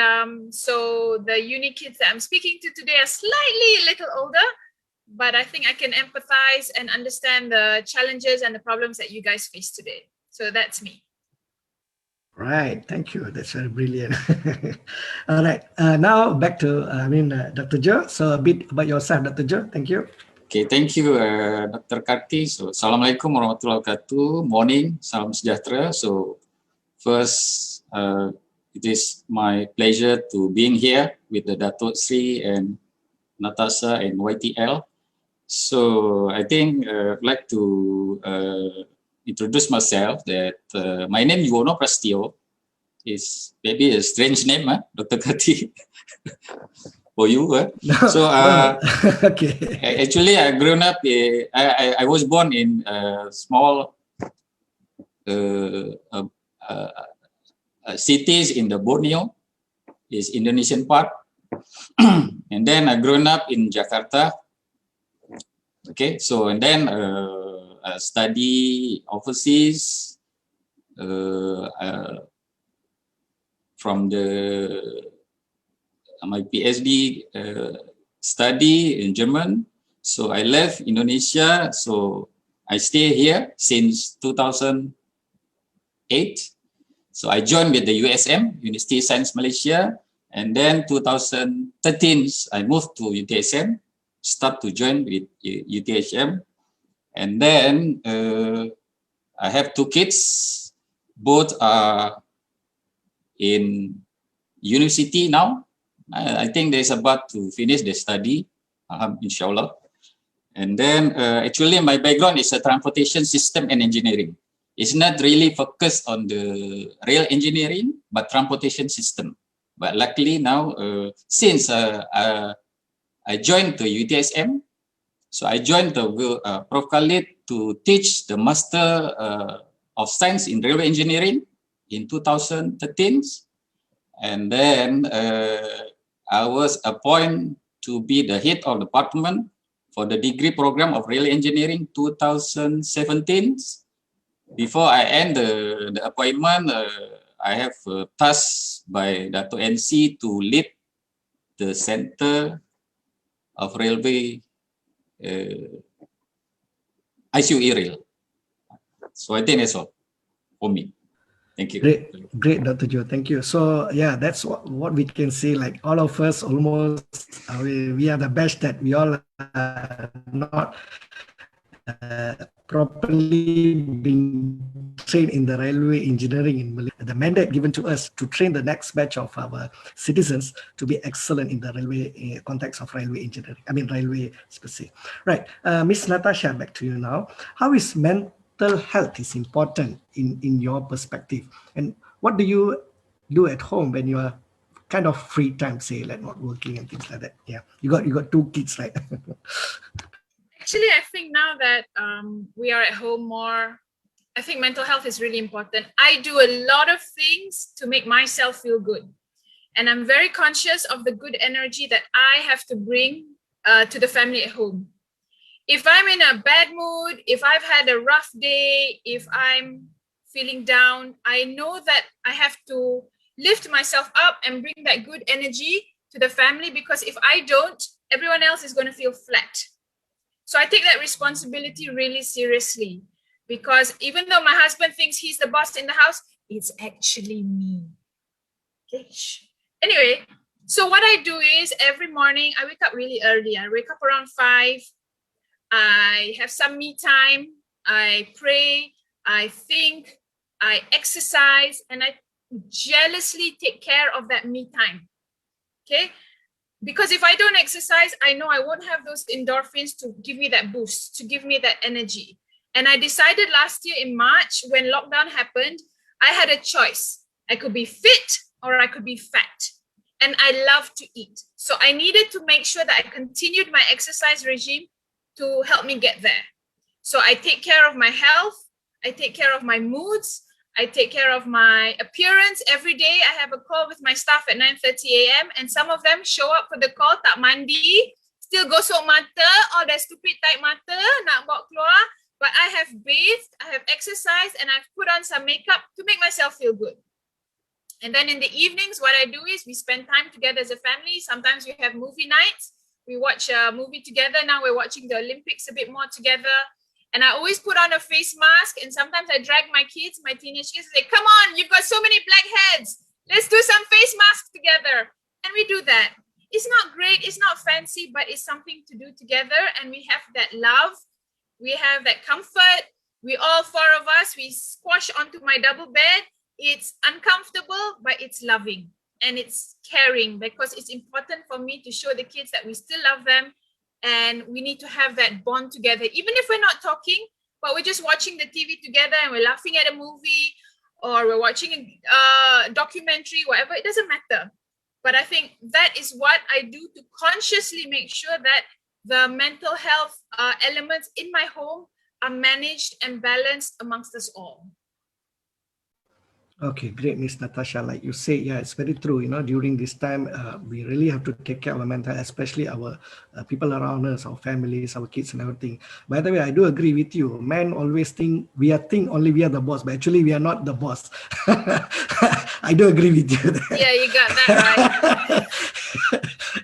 so the uni kids that I'm speaking to today are slightly a little older, but I think I can empathize and understand the challenges and the problems that you guys face today. So that's me. Right, thank you. That's very brilliant. All right, now back to Dr. Jo. So a bit about yourself, Dr. Jo. Thank you. Okay, thank you, Dr. Karti. So, Assalamualaikum warahmatullahi wabarakatuh. Morning, salam sejahtera. So, first, it is my pleasure to being here with the Datuk Sri and Natasha and YTL. So, I think I'd like to introduce myself that my name Yuwono Prastio is maybe a strange name, Dr. Karti, for you. No, So, okay. actually, I grown up. I was born in a small cities in the Borneo, is Indonesian part, and then I grown up in Jakarta. Okay, so and then I study overseas from my PhD study in German. So I left Indonesia. So I stay here since 2008. So I joined with the UTHM, University of Science Malaysia. And then 2013, I moved to UTHM, start to join with UTHM. And then I have 2 kids. Both are in university now. I think they're about to finish their study, inshallah. And then actually my background is a transportation system and engineering. It's not really focused on the rail engineering, but transportation system. But luckily now, since I joined the UTHM, so I joined the Prof Khalid to teach the Master of Science in Railway Engineering in 2013. And then I was appointed to be the head of the department for the degree program of rail engineering 2017. Before I end the appointment, I have tasked by Dato' NC to lead the Center of Railway ICUE Rail. So I think that's all for me. Thank you. Great, Dr. Jo. Thank you. So yeah, that's what we can say. Like all of us, almost we are the batch that we all not properly been trained in the railway engineering in Malaysia. The mandate given to us to train the next batch of our citizens to be excellent in the railway context of railway engineering. I mean railway specific. Right, Miss Natasha, back to you now. How is mental health is important in your perspective, and what do you do at home when you are kind of free time, say like not working and things like that? Yeah, you got 2 kids, right? Actually, I think now that we are at home more, I think mental health is really important. I do a lot of things to make myself feel good. And I'm very conscious of the good energy that I have to bring to the family at home. If I'm in a bad mood, if I've had a rough day, if I'm feeling down, I know that I have to lift myself up and bring that good energy to the family, because if I don't, everyone else is going to feel flat. So I take that responsibility really seriously, because even though my husband thinks he's the boss in the house, it's actually me. Okay. Anyway, so what I do is every morning I wake up really early. I wake up around 5. I have some me time. I pray, I think, I exercise, and I jealously take care of that me time. Okay. Because if I don't exercise, I know I won't have those endorphins to give me that boost, to give me that energy. And I decided last year in March, when lockdown happened, I had a choice. I could be fit or I could be fat. And I love to eat. So I needed to make sure that I continued my exercise regime to help me get there. So I take care of my health. I take care of my moods. I take care of my appearance every day. I have a call with my staff at 9:30 a.m. and some of them show up for the call, tak mandi, still gosok mata, all that stupid tight mata, nak bawa keluar. But I have bathed, I have exercised, and I've put on some makeup to make myself feel good. And then in the evenings, what I do is we spend time together as a family. Sometimes we have movie nights. We watch a movie together. Now we're watching the Olympics a bit more together. And I always put on a face mask. And sometimes I drag my kids, my teenage kids, say, come on, you've got so many black heads. Let's do some face masks together. And we do that. It's not great, it's not fancy, but it's something to do together. And we have that love. We have that comfort. We all four of us, we squash onto my double bed. It's uncomfortable, but it's loving and it's caring, because it's important for me to show the kids that we still love them, and we need to have that bond together, even if we're not talking, but we're just watching the TV together and we're laughing at a movie, or we're watching a documentary, whatever, it doesn't matter. But I think that is what I do to consciously make sure that the mental health elements in my home are managed and balanced amongst us all. Okay, great, Miss Natasha. Like you say, yeah, it's very true. You know, during this time, we really have to take care of our mental, especially our people around us, our families, our kids, and everything. By the way, I do agree with you. Men always think only we are the boss, but actually we are not the boss. I do agree with you. Yeah, you got that right.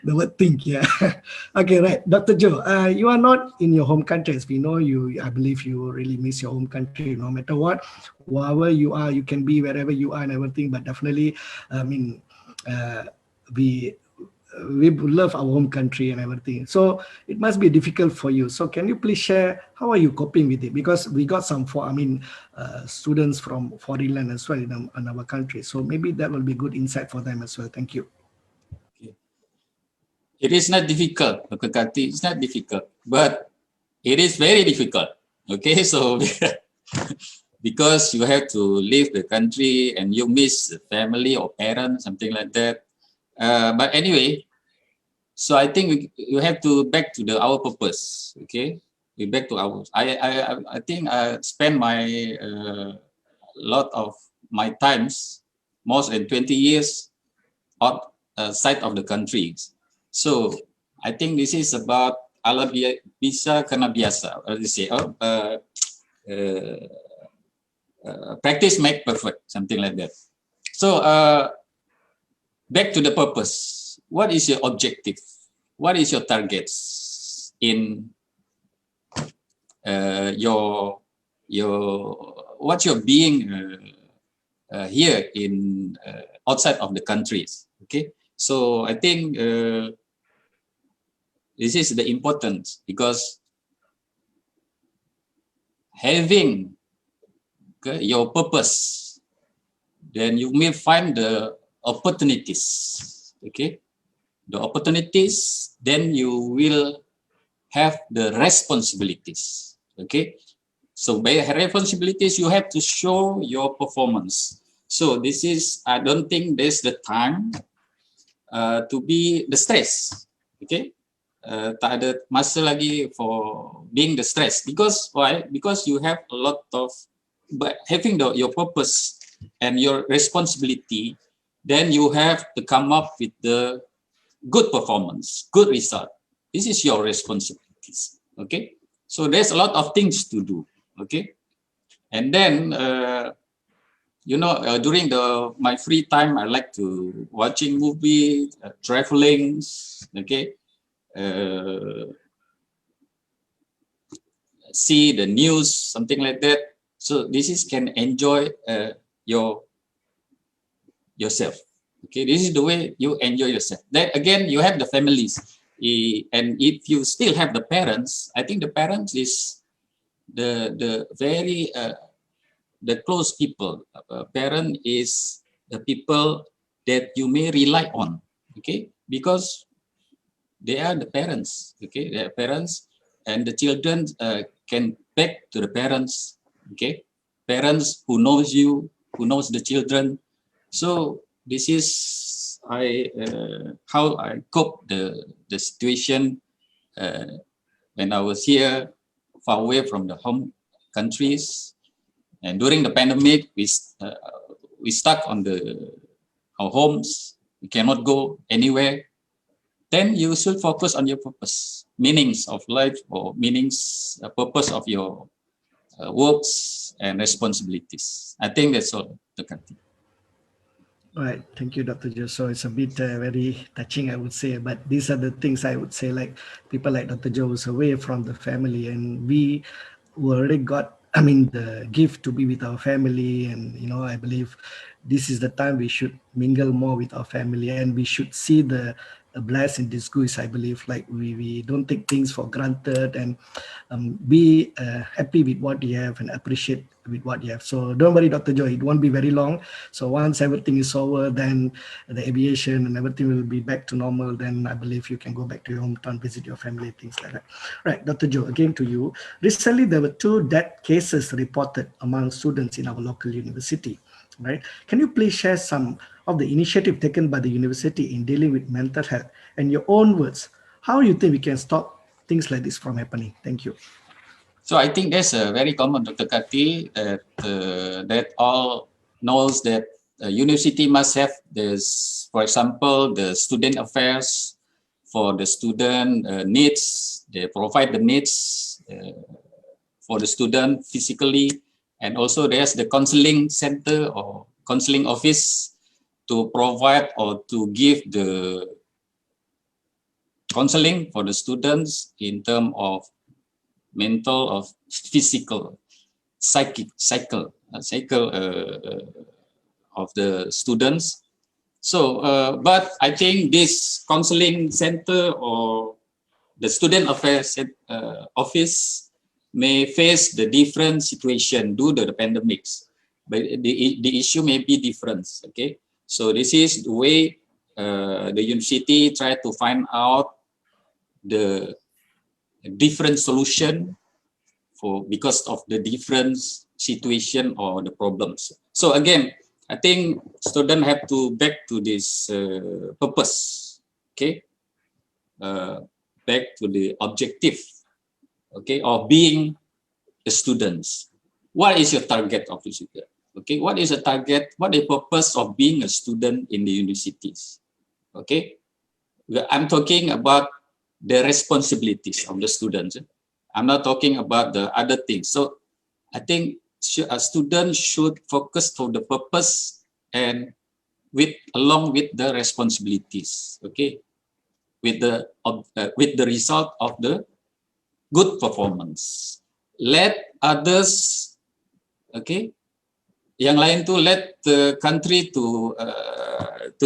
The word think, yeah. Okay, right. Dr. Joe, you are not in your home country. As we know, I believe you really miss your home country, no matter what. Wherever you are, you can be wherever you are and everything, but definitely, I mean, we love our home country and everything. So it must be difficult for you. So can you please share, how are you coping with it? Because we got some, students from foreign land as well in our country. So maybe that will be good insight for them as well. Thank you. It is not difficult, Dr. Karti. It's not difficult, but it is very difficult. Okay, so because you have to leave the country and you miss the family or parents, something like that. But anyway, so I think you have to back to our purpose. Okay, we back to ours. I think I spend my lot of my times, more than 20 years, outside of the country. So I think this is about ala bisa kena biasa. As you say, practice make perfect, something like that. So back to the purpose. What is your objective? What is your targets in what's your being here in outside of the countries? Okay, so I think this is the importance, because having your purpose, then you may find the opportunities. Okay, the opportunities, then you will have the responsibilities. Okay, so by responsibilities, you have to show your performance. So this is, I don't think there's the time to be the stress. Okay, tak ada masa lagi for being the stress. Because why? Because you have a lot of, but having your purpose and your responsibility, then you have to come up with the good performance, good result. This is your responsibilities. Okay, so there's a lot of things to do. Okay, and then during my free time, I like to watching movie, traveling. Okay, see the news, something like that. So this is can enjoy yourself. Okay, this is the way you enjoy yourself. Then again, you have the families, and if you still have the parents, I think the parents is the very the close people. Parent is the people that you may rely on. Okay, because they are the parents. Okay, they are parents, and the children can back to the parents. Okay, parents who knows you, who knows the children. So this is how I cope the situation when I was here, far away from the home countries, and during the pandemic, we stuck on our homes. We cannot go anywhere. then you should focus on your purpose, meanings of life, or meanings, purpose of your works and responsibilities. I think that's all, Dr. Karti. All right, thank you, Dr. Joe. So it's a bit very touching, I would say, but these are the things I would say, like people like Dr. Joe was away from the family, and we already got, I mean, the gift to be with our family. And, you know, I believe this is the time we should mingle more with our family, and we should see the bless in disguise. I believe, like we don't take things for granted, and be happy with what you have and appreciate with what you have. So don't worry, Dr. Joy, it won't be very long. So once everything is over, then the aviation and everything will be back to normal. Then I believe you can go back to your hometown, visit your family, things like that. Right, Dr. Joe, again to you. Recently, there were 2 death cases reported among students in our local university. Right? Can you please share some of the initiative taken by the university in dealing with mental health, and your own words? How do you think we can stop things like this from happening? Thank you. So I think that's a very common, Dr. Karti, that all knows that university must have this, for example, the student affairs for the student needs. They provide the needs for the student physically, and also there's the counseling center or counseling office to provide or to give the counseling for the students in terms of mental or physical, cycle of the students. So, but I think this counseling center or the student affairs office may face the different situation due to the pandemics, but the issue may be different. Okay, so this is the way the university try to find out the different solution because of the different situation or the problems. So again, I think students have to back to this purpose, okay, back to the objective, okay, of being the students. What is your target of the student? Okay, what is the target? What is the purpose of being a student in the universities? Okay, I'm talking about the responsibilities of the students. I'm not talking about the other things. So I think a student should focus on the purpose and along with the responsibilities. Okay, with the result of the good performance. Let others, okay, yang lain tu let the country to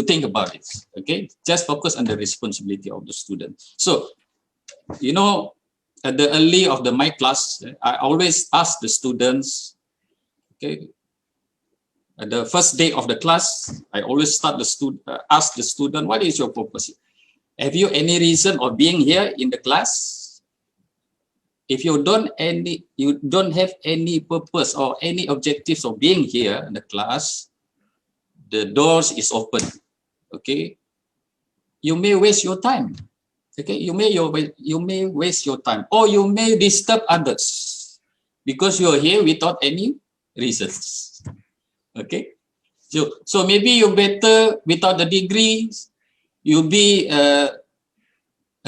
think about it. Okay, just focus on the responsibility of the student. So, you know, at the early of my class, I always ask the students, okay, at the first day of the class, I always ask the student, what is your purpose? Have you any reason of being here in the class? If you don't have any purpose or any objectives of being here in the class, the doors is open. Okay, you may waste your time. Okay, you may waste your time, or you may disturb others because you are here without any reasons. Okay, so maybe you better without the degree, you be a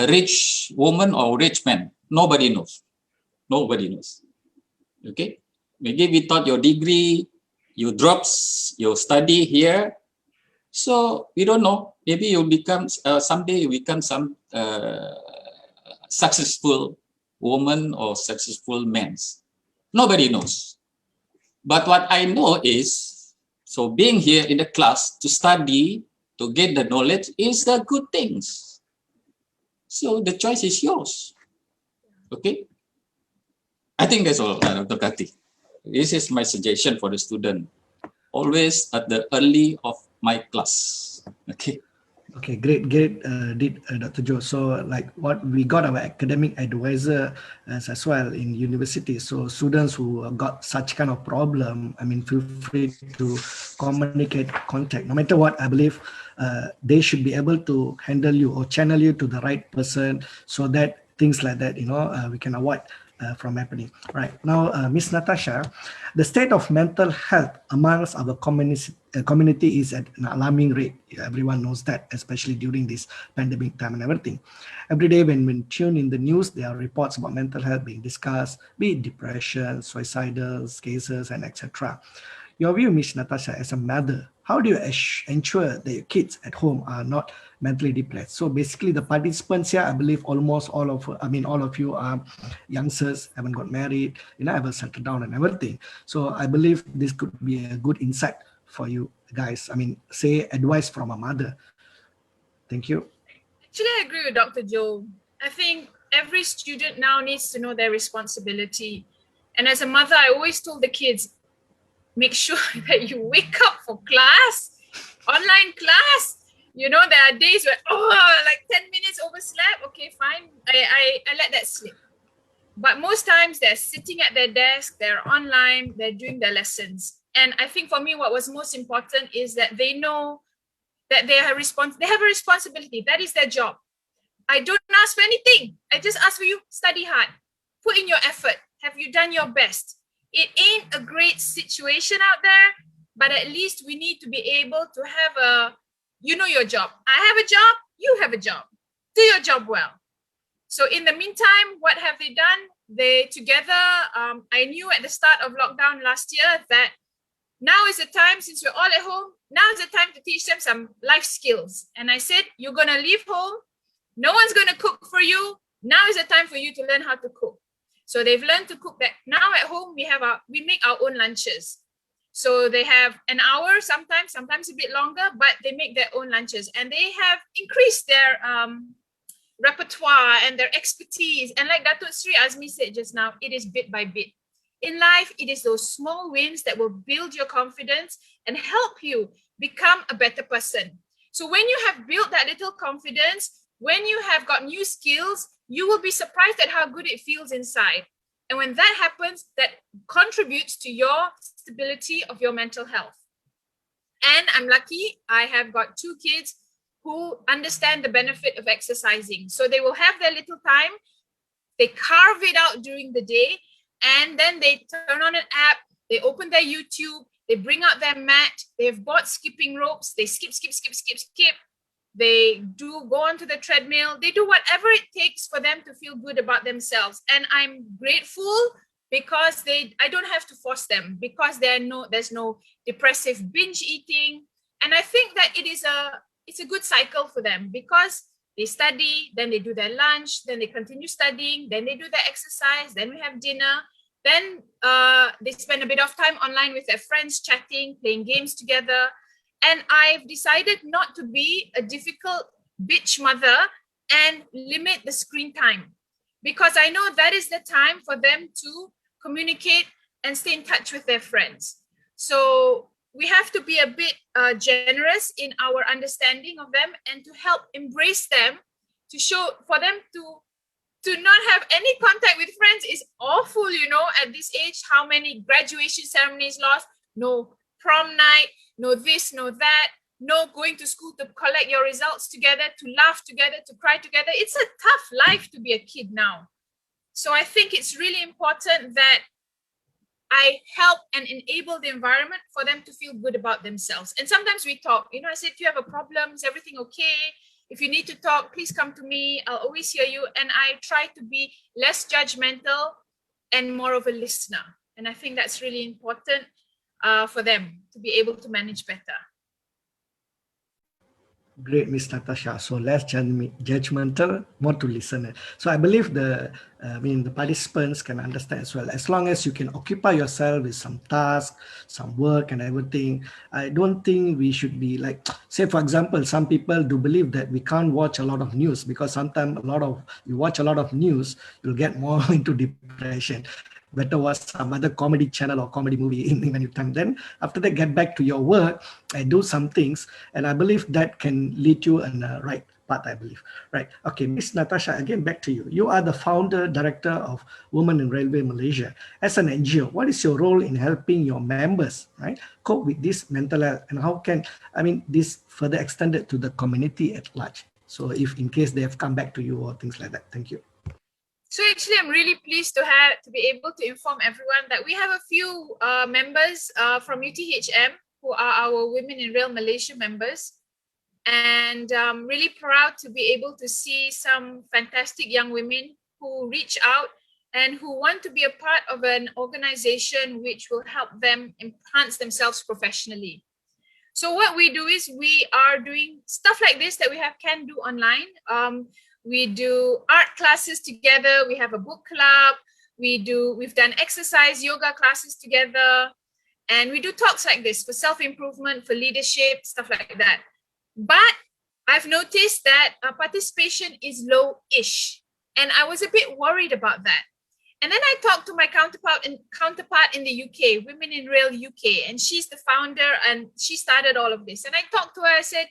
rich woman or rich man. Nobody knows. Nobody knows. Okay, maybe without your degree, you drops your study here. So we don't know. Maybe you become someday you become some successful woman or successful man. Nobody knows. But what I know is, so being here in the class to study, to get the knowledge is the good things. So the choice is yours. Okay. I think that's all, Dr. Karti. This is my suggestion for the student. Always at the early of my class. Okay. Okay, great, Dr. Joe. So, like what we got our academic advisor as well in university. So, students who got such kind of problem, I mean, feel free to communicate, contact. No matter what, I believe they should be able to handle you or channel you to the right person, so that things like that, you know, we can avoid from happening. Right now, Miss Natasha, the state of mental health amongst our community is at an alarming rate. Everyone knows that, especially during this pandemic time and everything. Every day when we tune in the news, there are reports about mental health being discussed, be it depression, suicidal cases, and etc. Your view, Miss Natasha, as a mother, how do you ensure that your kids at home are not mentally depressed? So basically, the participants here, I believe almost all of you are youngsters, haven't got married, haven't settled down and everything. So I believe this could be a good insight for you guys. Say advice from a mother. Thank you. Actually, I agree with Dr. Joe. I think every student now needs to know their responsibility. And as a mother, I always told the kids, make sure that you wake up for class, online class. There are days where, like 10 minutes overslept. Okay, fine. I let that slip. But most times they're sitting at their desk, they're online, they're doing their lessons. And I think for me, what was most important is that they know that they have a responsibility. That is their job. I don't ask for anything. I just ask for you, study hard, put in your effort. Have you done your best? It ain't a great situation out there, but at least we need to be able to have your job. I have a job, you have a job. Do your job well. So in the meantime, what have they done? They together, I knew at the start of lockdown last year that now is the time, since we're all at home, now is the time to teach them some life skills. And I said, you're going to leave home. No one's going to cook for you. Now is the time for you to learn how to cook. So they've learned to cook that. Now at home, we make our own lunches. So they have an hour, sometimes a bit longer, but they make their own lunches. And they have increased their repertoire and their expertise. And like Datuk Sri Azmi said just now, it is bit by bit. In life, it is those small wins that will build your confidence and help you become a better person. So when you have built that little confidence, when you have got new skills, you will be surprised at how good it feels inside. And when that happens, that contributes to your stability of your mental health. And I'm lucky, I have got 2 kids who understand the benefit of exercising. So they will have their little time, they carve it out during the day, and then they turn on an app, they open their YouTube, they bring out their mat, they've bought skipping ropes, they skip. They do go onto the treadmill. They do whatever it takes for them to feel good about themselves. And I'm grateful because I don't have to force them, because there's no depressive binge eating. And I think that it's a good cycle for them, because they study, then they do their lunch, then they continue studying, then they do their exercise, then we have dinner, then they spend a bit of time online with their friends, chatting, playing games together. And I've decided not to be a difficult bitch mother and limit the screen time, because I know that is the time for them to communicate and stay in touch with their friends. So we have to be a bit generous in our understanding of them and to help embrace them, to show for them to not have any contact with friends is awful, at this age. How many graduation ceremonies lost? No prom night, no this, no that, no going to school to collect your results together, to laugh together, to cry together. It's a tough life to be a kid now. So I think it's really important that I help and enable the environment for them to feel good about themselves. And sometimes we talk, I said, do you have a problem? Is everything okay? If you need to talk, please come to me. I'll always hear you. And I try to be less judgmental and more of a listener. And I think that's really important for them to be able to manage better. Great, Miss Natasha. So less judgmental, more to listen. So I believe the participants can understand as well. As long as you can occupy yourself with some task, some work and everything, I don't think we should be like, say for example, some people do believe that we can't watch a lot of news, because sometimes you watch a lot of news, you'll get more into depression. Better watch some other comedy channel or comedy movie in when you time. Then after that, get back to your work and do some things. And I believe that can lead you in the right path, I believe. Right. Okay, Miss Natasha, again, back to you. You are the founder, director of Women in Railway Malaysia. As an NGO, what is your role in helping your members, right, cope with this mental health? And how can, this further extended to the community at large? So if in case they have come back to you or things like that. Thank you. So actually, I'm really pleased to be able to inform everyone that we have a few members from UTHM who are our Women in Rail Malaysia members. And I'm really proud to be able to see some fantastic young women who reach out and who want to be a part of an organization which will help them enhance themselves professionally. So what we do is we are doing stuff like this that we can do online. We do art classes together. We have a book club. We've done exercise, yoga classes together. And we do talks like this for self-improvement, for leadership, stuff like that. But I've noticed that participation is low-ish. And I was a bit worried about that. And then I talked to my counterpart in the UK, Women in Rail UK, and she's the founder and she started all of this. And I talked to her, I said,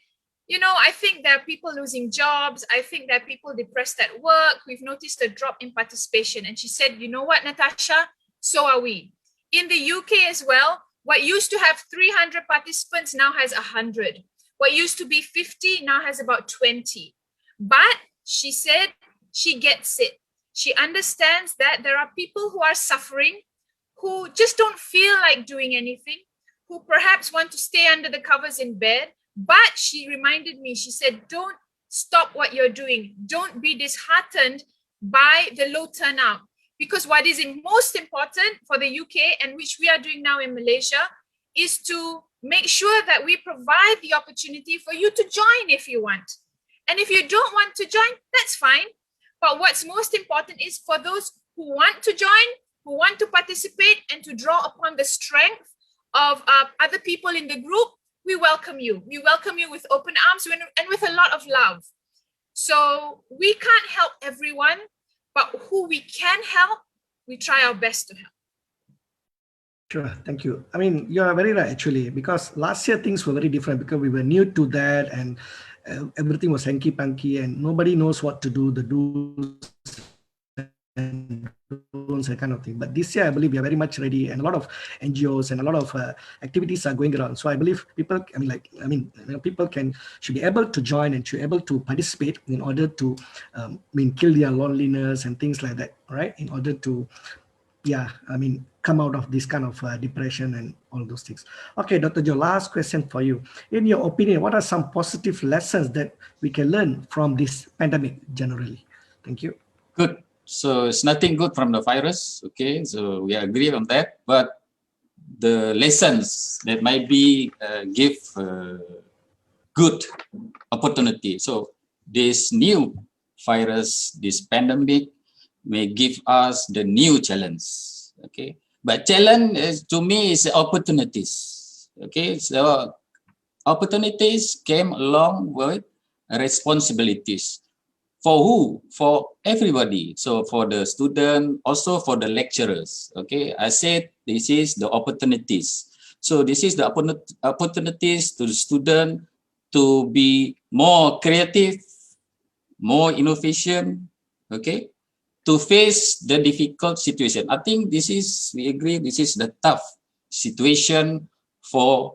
you know, I think there are people losing jobs. I think there are people depressed at work. We've noticed a drop in participation. And she said, you know what, Natasha? So are we. In the UK as well, what used to have 300 participants now has 100. What used to be 50 now has about 20. But she said she gets it. She understands that there are people who are suffering, who just don't feel like doing anything, who perhaps want to stay under the covers in bed. But she reminded me, she said, don't stop what you're doing. Don't be disheartened by the low turnout. Because what is most important for the UK and which we are doing now in Malaysia is to make sure that we provide the opportunity for you to join if you want. And if you don't want to join, that's fine. But what's most important is for those who want to join, who want to participate and to draw upon the strength of other people in the group, we welcome you. We welcome you with open arms and with a lot of love. So we can't help everyone, but who we can help, we try our best to help. Sure, thank you. I mean, you are very right, actually, because last year things were very different because we were new to that and everything was hanky-panky and nobody knows what to do, the do's and don'ts and kind of thing. But this year, I believe we are very much ready and a lot of NGOs and a lot of activities are going around. So I believe people, people should be able to join and should be able to participate in order to, kill their loneliness and things like that, right? In order to, come out of this kind of depression and all those things. Okay, Dr. Joe, last question for you. In your opinion, what are some positive lessons that we can learn from this pandemic generally? Thank you. Good. So it's nothing good from the virus. Okay, so we agree on that. But the lessons that might be give good opportunity. So this new virus, this pandemic may give us the new challenge. Okay, but challenge is, to me, is opportunities. Okay, so opportunities came along with responsibilities. For who? For everybody. So for the student, also for the lecturers. Okay, I said this is the opportunities. So this is the opportunities to the student to be more creative, more innovation. Okay, to face the difficult situation. I think we agree, this is the tough situation for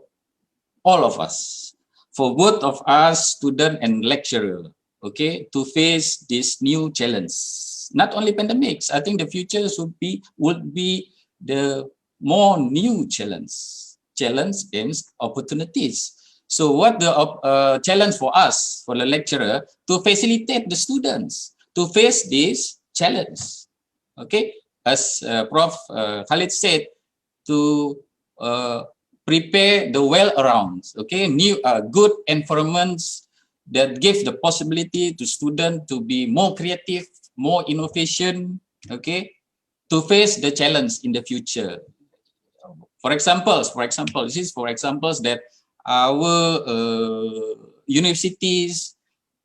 all of us, for both of us, student and lecturer, okay, to face this new challenge. Not only pandemics, I think the future would be the more new challenge and opportunities. So what the challenge for us, for the lecturer, to facilitate the students to face this challenge, okay, as Prof Khalid said, to prepare the well around, okay, new good environments that give the possibility to students to be more creative, more innovation, okay, to face the challenge in the future. For example, this is for examples that our universities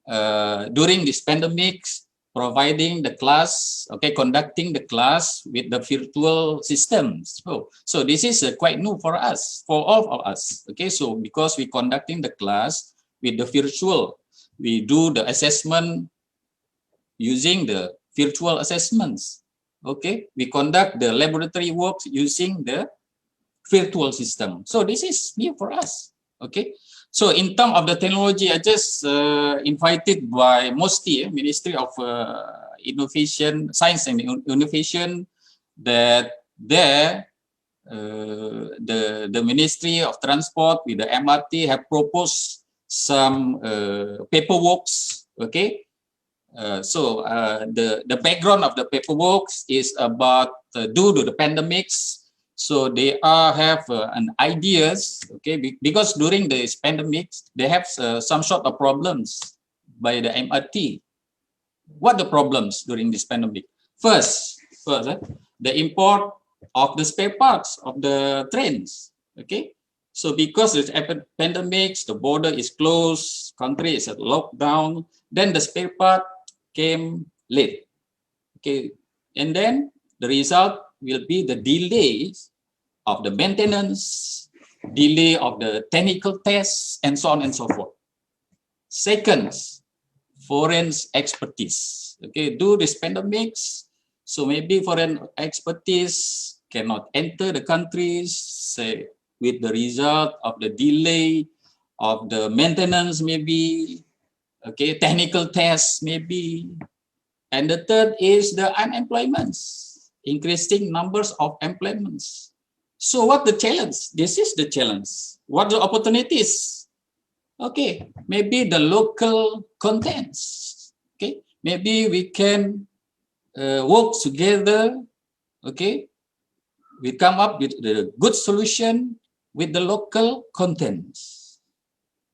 during this pandemics providing the class, okay, conducting the class with the virtual systems. So this is quite new for us, for all of us. Okay, so because we conducting the class with the virtual, we do the assessment using the virtual assessments. Okay, we conduct the laboratory works using the virtual system. So this is new for us. Okay. So in terms of the technology, I just invited by MOSTI, Ministry of innovation, science and innovation, that there the Ministry of Transport with the MRT have proposed some paperwork. Okay, so the background of the paperwork is about due to the pandemics. So they have an ideas, okay, because during this pandemic they have some sort of problems by the MRT. What the problems during this pandemic? First, the import of the spare parts of the trains. Okay, so because it's pandemics, the border is closed, country is at lockdown, then the spare part came late. Okay, and then the result will be the delays of the maintenance, delay of the technical tests, and so on and so forth. Second, foreign expertise. Okay, due to this pandemics, so maybe foreign expertise cannot enter the countries, say, with the result of the delay of the maintenance, maybe, okay, technical tests, maybe. And the third is the unemployment, increasing numbers of employments. So what the challenge? This is the challenge. What the opportunities? Okay, maybe the local contents. Okay, maybe we can work together. Okay, we come up with the good solution with the local contents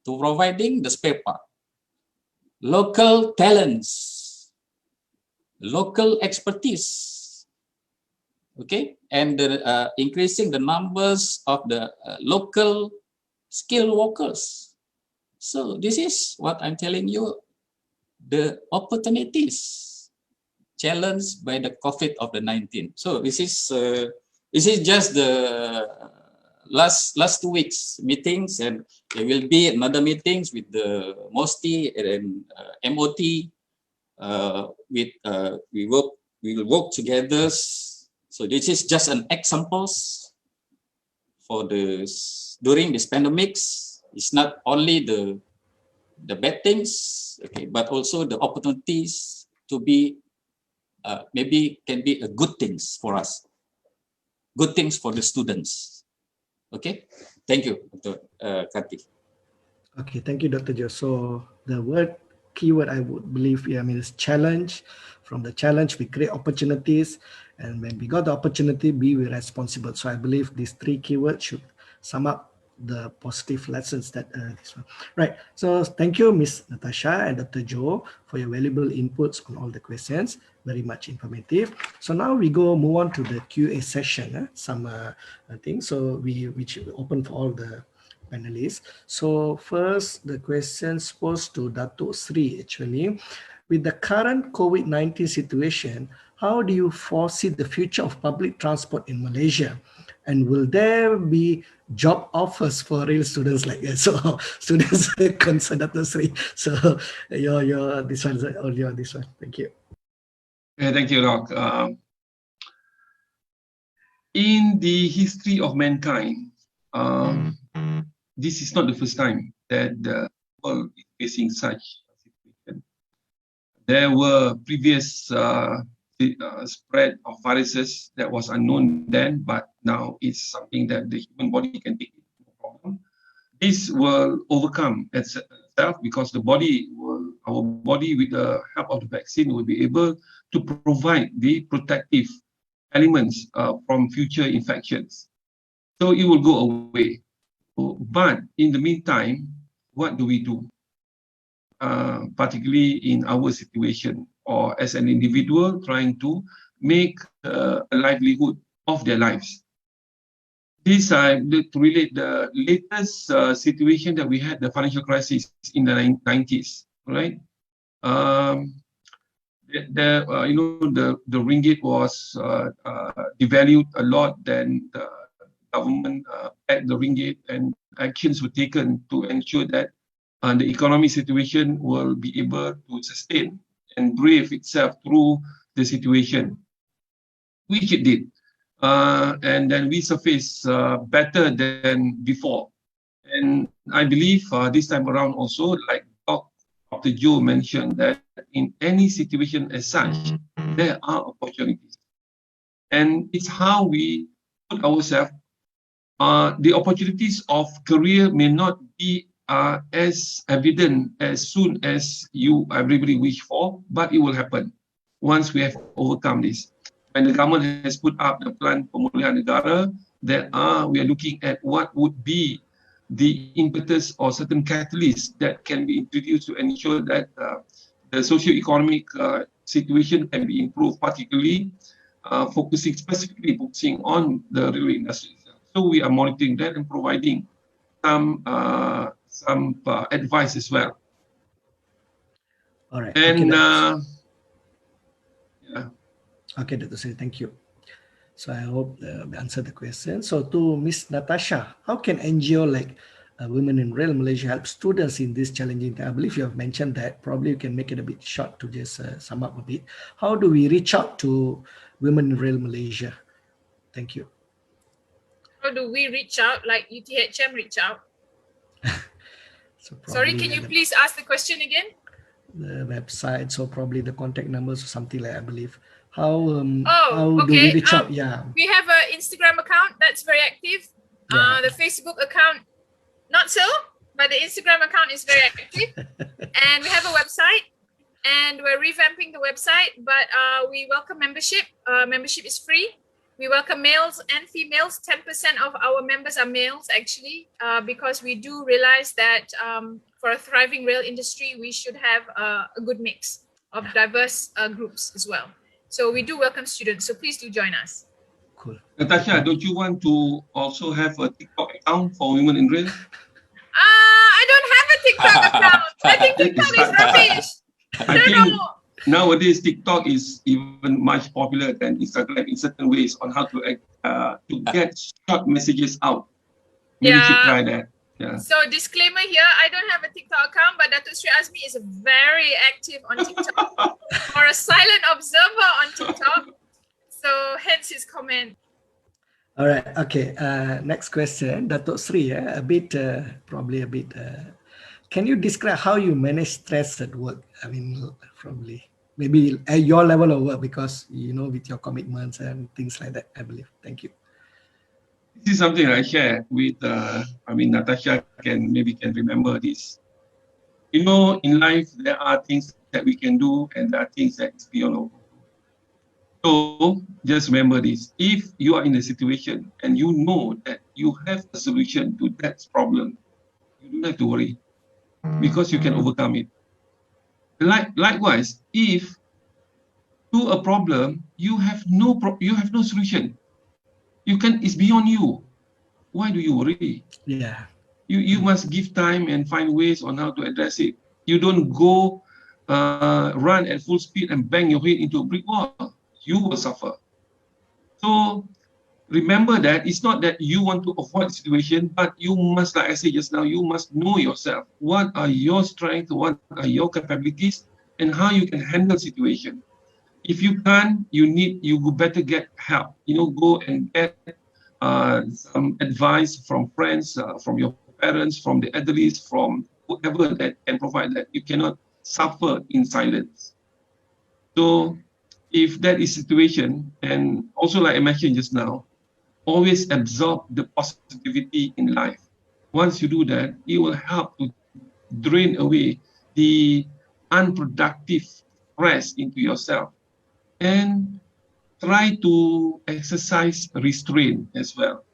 to providing the spare part, local talents, local expertise. Okay, and increasing the numbers of the local skilled workers. So this is what I'm telling you, the opportunities challenged by the COVID-19. So this is just the last 2 weeks meetings, and there will be another meetings with the MOSTI and MOT. We will work together. So this is just an examples for during this pandemics. It's not only the bad things, okay, but also the opportunities to be maybe can be a good things for us, good things for the students. Okay, thank you, Dr. Karti. Okay, thank you, Dr. Joe. So the keyword I would believe, is challenge. From the challenge, we create opportunities, and when we got the opportunity, be responsible. So I believe these three keywords should sum up the positive lessons that this one. Right. So thank you, Miss Natasha and Dr. Joe, for your valuable inputs on all the questions. Very much informative. So now we move on to the QA session. Some things. So which open for all the panelists. So first, the questions posed to Dato Sri actually. With the current COVID-19 situation, how do you foresee the future of public transport in Malaysia? And will there be job offers for real students like that? So students concerned, Dr. Sri. So your this one, earlier this one. Thank you. Yeah, thank you, Rock. In the history of mankind, this is not the first time that the world is facing such a situation. There were previous spread of viruses that was unknown then, but now it's something that the human body can take, no problem. This will overcome itself because our body with the help of the vaccine will be able to provide the protective elements from future infections. So it will go away. But in the meantime, what do we do? Particularly in our situation, or as an individual trying to make a livelihood of their lives. This to relate the latest situation that we had, the financial crisis in the 90s, right? The ringgit was devalued a lot. Then the government backed the ringgit, and actions were taken to ensure that the economic situation will be able to sustain and brave itself through the situation, which it did. And then we surfaced better than before. And I believe this time around also, like Prof Dr. Joe mentioned that in any situation as such, there are opportunities. And it's how we put ourselves, the opportunities of career may not be as evident as soon as everybody wish for, but it will happen once we have overcome this. When the government has put up the plan pemulihan negara, we are looking at what would be the impetus or certain catalysts that can be introduced to ensure that the socio-economic situation can be improved, particularly specifically focusing on the railway industry. So we are monitoring that and providing some advice as well. All right. And okay, yeah. Okay, Dr. Sri, thank you. So I hope we answered the question. So to Miss Natasha, how can NGO like Women in Rail Malaysia help students in this challenging time? I believe you have mentioned that. Probably you can make it a bit short to just sum up a bit. How do we reach out to Women in Rail Malaysia? Thank you. How do we reach out? Like UTHM reach out? Sorry, can you please ask the question again? The website, so probably the contact numbers or something like, I believe. How okay. do we reach out? Yeah. We have an Instagram account that's very active. Yeah. The Facebook account, not so, but the Instagram account is very active. And we have a website, and we're revamping the website, but we welcome membership. Membership is free. We welcome males and females. 10% of our members are males, actually, because we do realize that for a thriving rail industry, we should have a good mix of diverse groups as well. So we do welcome students. So please do join us. Cool. Natasha, don't you want to also have a TikTok account for Women in Rail? I don't have a TikTok account. I think TikTok is rubbish. I think nowadays TikTok is even much popular than Instagram in certain ways on how to get short messages out. Maybe you should try that. Yeah. So disclaimer here, I don't have a TikTok account, but Dr. Sri Azmi is very active on TikTok or a silent observer on TikTok. So hence his comment. All right. Okay. Next question, Dr. Sri. Probably a bit. Can you describe how you manage stress at work? I mean, probably maybe at your level of work, because with your commitments and things like that, I believe. Thank you. This is something I share with, Natasha can remember this. In life, there are things that we can do and there are things that is beyond our control. So just remember this. If you are in a situation and you know that you have a solution to that problem, you don't have to worry because you can overcome it. Likewise, if to a problem you have no solution, it's beyond you. Why do you worry? Yeah. You must give time and find ways on how to address it. You don't go run at full speed and bang your head into a brick wall. You will suffer. So remember that it's not that you want to avoid the situation, but you must, like I said just now, you must know yourself. What are your strengths? What are your capabilities? And how you can handle situation. If you can't, you better get help. Go and get some advice from friends, from your parents, from the elderly, from whoever that can provide that. You cannot suffer in silence. So if that is the situation, and also like I mentioned just now, always absorb the positivity in life. Once you do that, it will help to drain away the unproductive stress into yourself. And try to exercise restraint as well.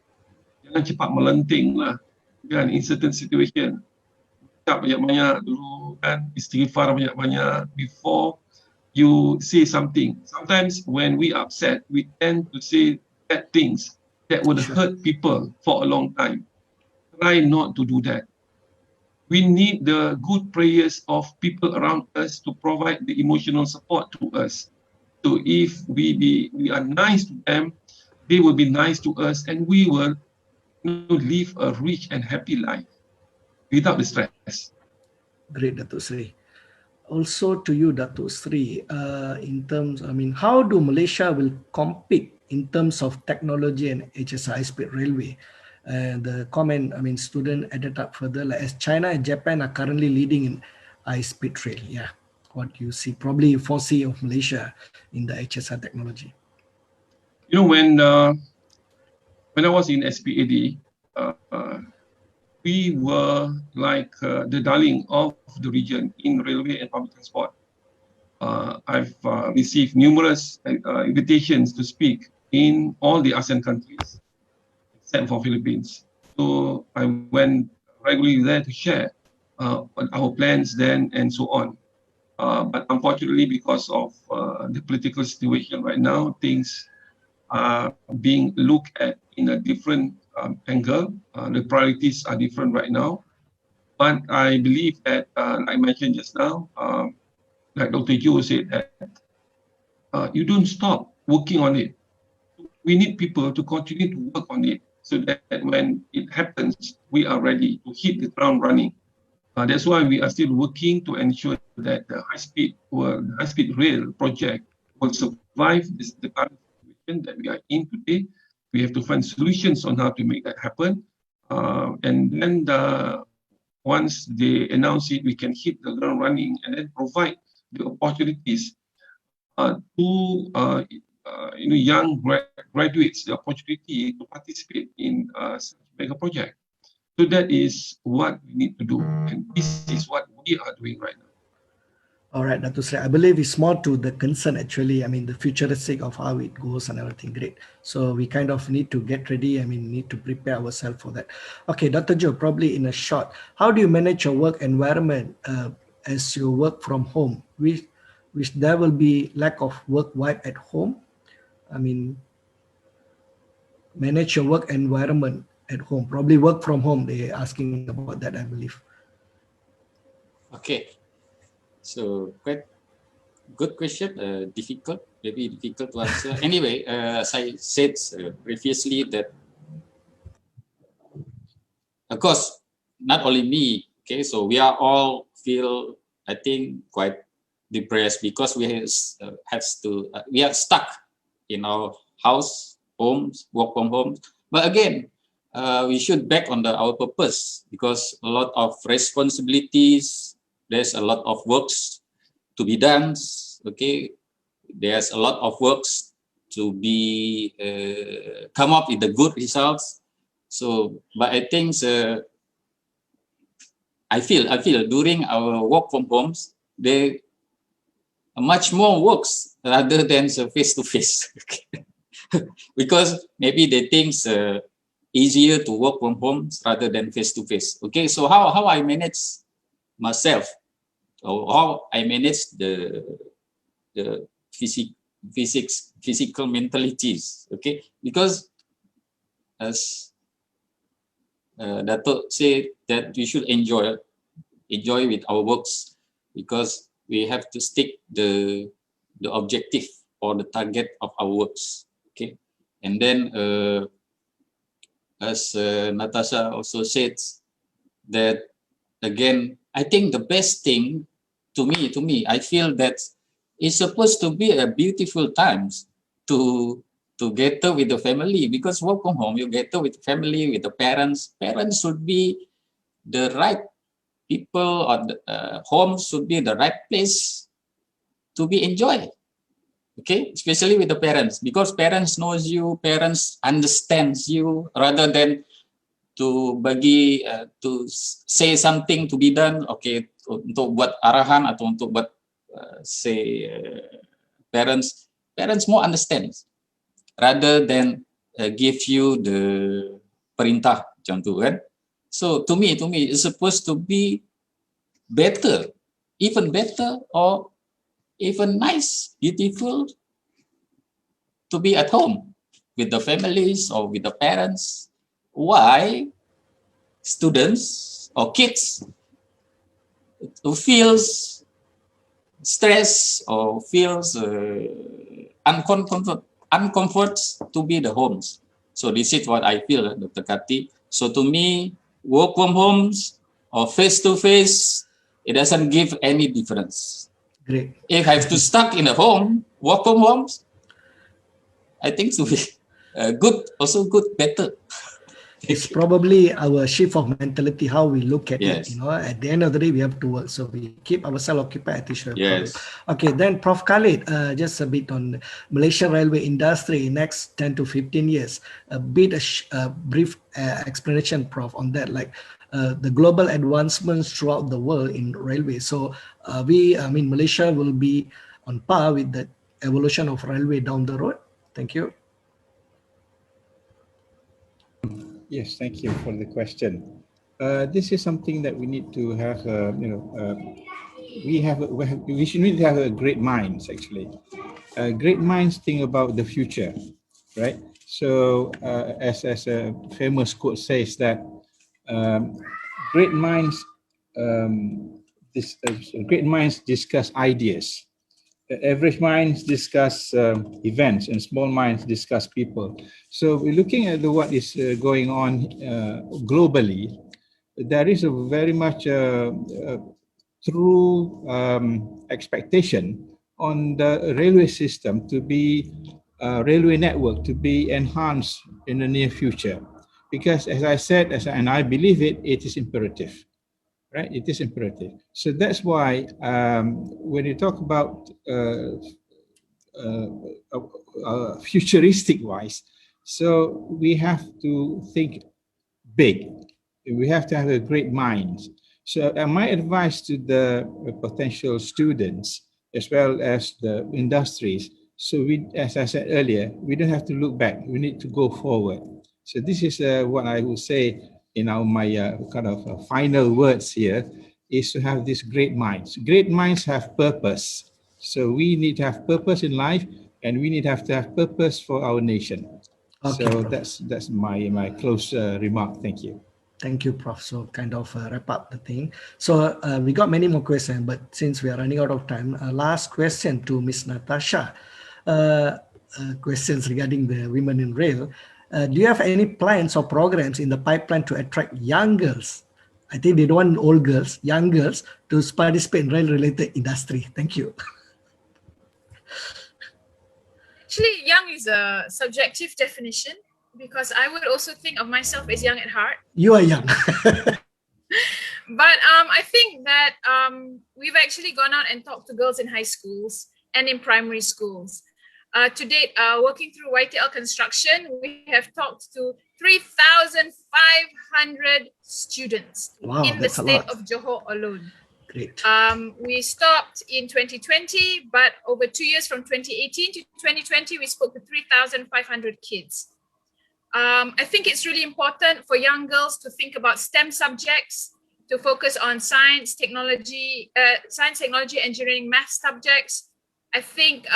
Jangan cepat melenting lah, kan, in certain situation. Ucap banyak-banyak dulu, kan, istighfar banyak-banyak before you say something. Sometimes when we upset, we tend to say bad things that would hurt people for a long time. Try not to do that. We need the good prayers of people around us to provide the emotional support to us. So if we are nice to them, they will be nice to us, and we will live a rich and happy life without the stress. Great, Dato' Sri. Also to you, Dato' Sri, in terms, how do Malaysia will compete in terms of technology and HSI high-speed railway? The comment, student added up further, like as China and Japan are currently leading in high-speed rail. Yeah, what you see, probably you foresee of Malaysia in the HSR technology. You know, when I was in SPAD, we were like the darling of the region in railway and public transport. I've received numerous invitations to speak in all the ASEAN countries, except for Philippines. So I went regularly there to share our plans then and so on. But unfortunately, because of the political situation right now, things are being looked at in a different angle. The priorities are different right now. But I believe that, like I mentioned just now, like Dr. Joe said, that you don't stop working on it. We need people to continue to work on it so that when it happens, we are ready to hit the ground running. That's why we are still working to ensure that the high-speed rail project will survive the current situation that we are in today. We have to find solutions on how to make that happen. And then once they announce it, we can hit the ground running and then provide the opportunities to young graduates the opportunity to participate in such mega project. So that is what we need to do, and this is what we are doing right now. All right, Dr. Sri, I believe it's more to the concern actually. I mean, the futuristic of how it goes and everything. Great. So we kind of need to get ready. I mean, need to prepare ourselves for that. Okay, Dr. Joe, probably in a short, how do you manage your work environment as you work from home? Which there will be lack of work vibe at home. I mean, manage your work environment at home. Probably work from home. They're asking about that, I believe. Okay. So quite good question, difficult, maybe difficult to answer. Anyway, as I said previously that, of course, not only me, okay, so we are all feel, I think, quite depressed because we we are stuck in our house, homes, work from home. But again, we should back on our purpose because a lot of responsibilities, there's a lot of works to be done. Okay, there's a lot of works to be come up with the good results. So, but I think I feel during our work from homes, there are much more works rather than face to face, because maybe they think easier to work from home rather than face to face. Okay, so how I manage myself, or how I manage the physical mentalities. Okay, because as Dato said that we should enjoy with our works because we have to stick the objective or the target of our works. Okay, and then as Natasha also said that again, I think the best thing to me, I feel that it's supposed to be a beautiful times to gather with the family, because work from home, you gather with family, with the parents. Parents should be the right people, or the home should be the right place to be enjoyed. Okay, especially with the parents, because parents knows you, parents understands you, rather than to bagi to say something to be done. Okay, untuk buat arahan atau untuk buat say parents more understands rather than give you the perintah macam tu kan. So to me it's supposed to be better, even better, or even nice, beautiful to be at home with the families or with the parents. Why students or kids who feels stress or feels uncomfort to be the homes? So this is what I feel, Dr. Kati. So to me, work from homes or face to face, it doesn't give any difference. Great. If I have to stuck in a home, work from homes, I think to be good, also good, better. It's probably our shift of mentality, how we look at it. Yes. You know, at the end of the day, we have to work, so we keep ourselves occupied. I think should have Yes. problem. Okay, then Prof. Khalid, just a bit on Malaysian railway industry in next 10 to 15 years. A brief explanation, Prof, on that, like the global advancements throughout the world in railway. So Malaysia will be on par with the evolution of railway down the road. Thank you. Yes, thank you for the question. This is something that we need to have, we should need to have a great minds actually. Great minds think about the future, right? So as a famous quote says that great minds great minds discuss ideas. Average minds discuss events, and small minds discuss people. So we're looking at what is going on globally. There is a very much true expectation on the railway system to be railway network to be enhanced in the near future, because as I said, and I believe it, it is imperative. Right, it is imperative. So that's why when you talk about futuristic wise, so we have to think big. We have to have a great mind. So my advice to the potential students as well as the industries, so we, as I said earlier, we don't have to look back. We need to go forward. So this is what I would say. My kind of final words here is to have these great minds. Great minds have purpose. So we need to have purpose in life, and we need to have purpose for our nation. Okay, so Prof. that's my close remark. Thank you. Thank you, Prof. So kind of wrap up the thing. So we got many more questions, but since we are running out of time, last question to Miss Natasha. Questions regarding the women in rail. Do you have any plans or programs in the pipeline to attract young girls? I think they don't want old girls, young girls, to participate in rail-related industry. Thank you. Actually, young is a subjective definition, because I would also think of myself as young at heart. You are young. But I think that we've actually gone out and talked to girls in high schools and in primary schools. To date, working through YTL Construction, we have talked to 3,500 students in the state of Johor alone. Great. We stopped in 2020, but over 2 years, from 2018 to 2020, we spoke to 3,500 kids. I think it's really important for young girls to think about STEM subjects, to focus on science, technology, engineering, math subjects. I think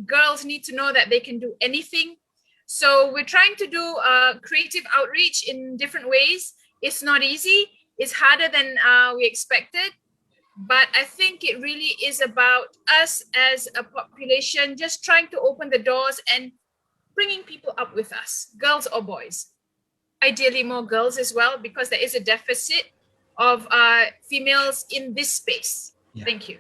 girls need to know that they can do anything. So we're trying to do creative outreach in different ways. It's not easy. It's harder than we expected. But I think it really is about us as a population just trying to open the doors and bringing people up with us, girls or boys. Ideally more girls as well, because there is a deficit of females in this space. Yeah. Thank you.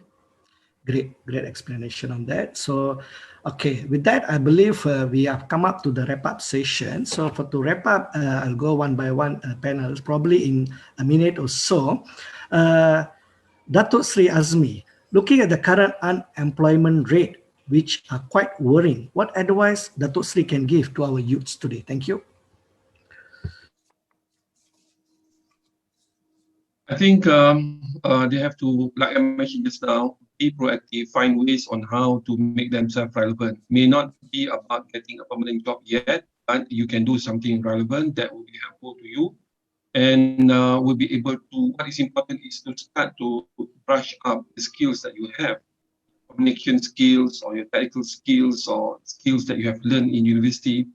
Great explanation on that. So, okay, with that, I believe we have come up to the wrap-up session. So to wrap up, I'll go one by one panels, probably in a minute or so. Datuk Sri Azmi, looking at the current unemployment rate, which are quite worrying, what advice Datuk Sri can give to our youths today? Thank you. I think they have to, like I mentioned just now, be proactive, find ways on how to make themselves relevant. May not be about getting a permanent job yet, but you can do something relevant that will be helpful to you. And will be able to, what is important is to start to brush up the skills that you have, communication skills or your technical skills or skills that you have learned in university.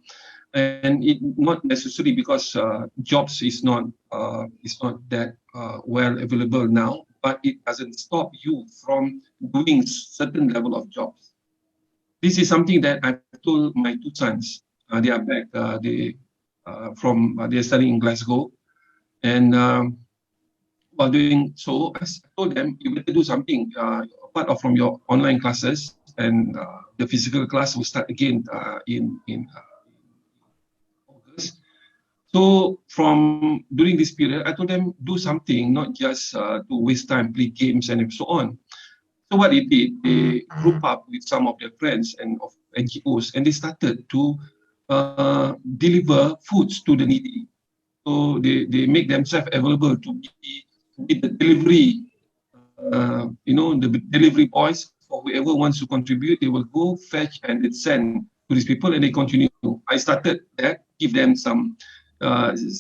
And it not necessarily because jobs is not that well available now, but it doesn't stop you from doing certain level of jobs. This is something that I told my two sons. They are back. They're studying in Glasgow. And while doing so, I told them, you better do something apart from your online classes, and the physical class will start again in August. So from during this period, I told them do something, not just to waste time, play games and so on. So what they did, they group up with some of their friends and of NGOs, and they started to deliver foods to the needy. So they make themselves available to be the delivery, the delivery boys for whoever wants to contribute. They will go fetch and then send to these people, and they continue. I started that, give them some traction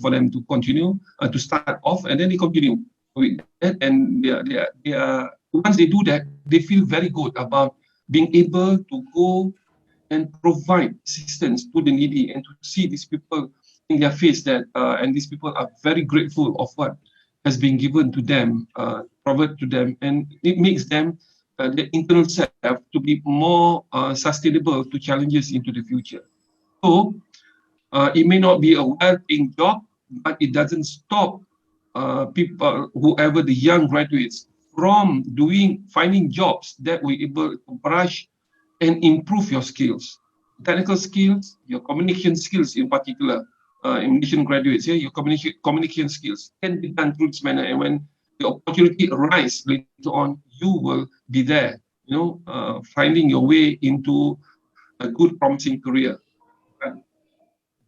for them to continue to start off, and then they continue with that. And they are once they do that, they feel very good about being able to go and provide assistance to the needy and to see these people in their face that and these people are very grateful of what has been given to them, provided to them, and it makes them the internal self to be more sustainable to challenges into the future. So it may not be a well-paying job, but it doesn't stop people, whoever the young graduates, from finding jobs that will able to brush and improve your skills, technical skills, your communication skills in particular. In Malaysian graduates, your communication skills can be done through this manner. And when the opportunity arises later on, you will be there, finding your way into a good, promising career. And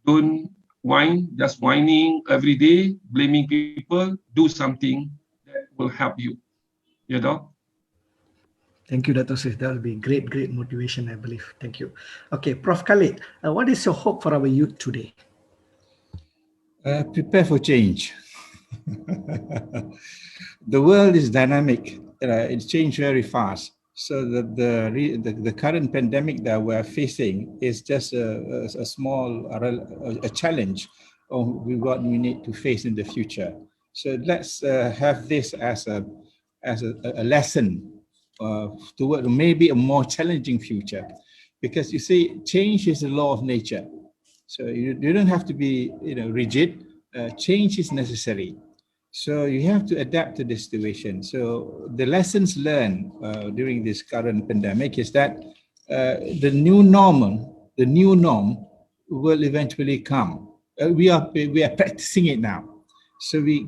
don't whine, just whining every day, blaming people. Do something that will help you. Thank you, Dr. Sri. That will be great motivation, I believe. Thank you. Okay, Prof. Khalid, what is your hope for our youth today? Prepare for change. The world is dynamic. It's changed very fast. So the current pandemic that we're facing is just a small challenge of what we need to face in the future. So let's have this as a lesson toward maybe a more challenging future, because you see, change is a law of nature. So you don't have to be rigid. Change is necessary. So you have to adapt to the situation. So the lessons learned during this current pandemic is that the new norm will eventually come. We are practicing it now. So we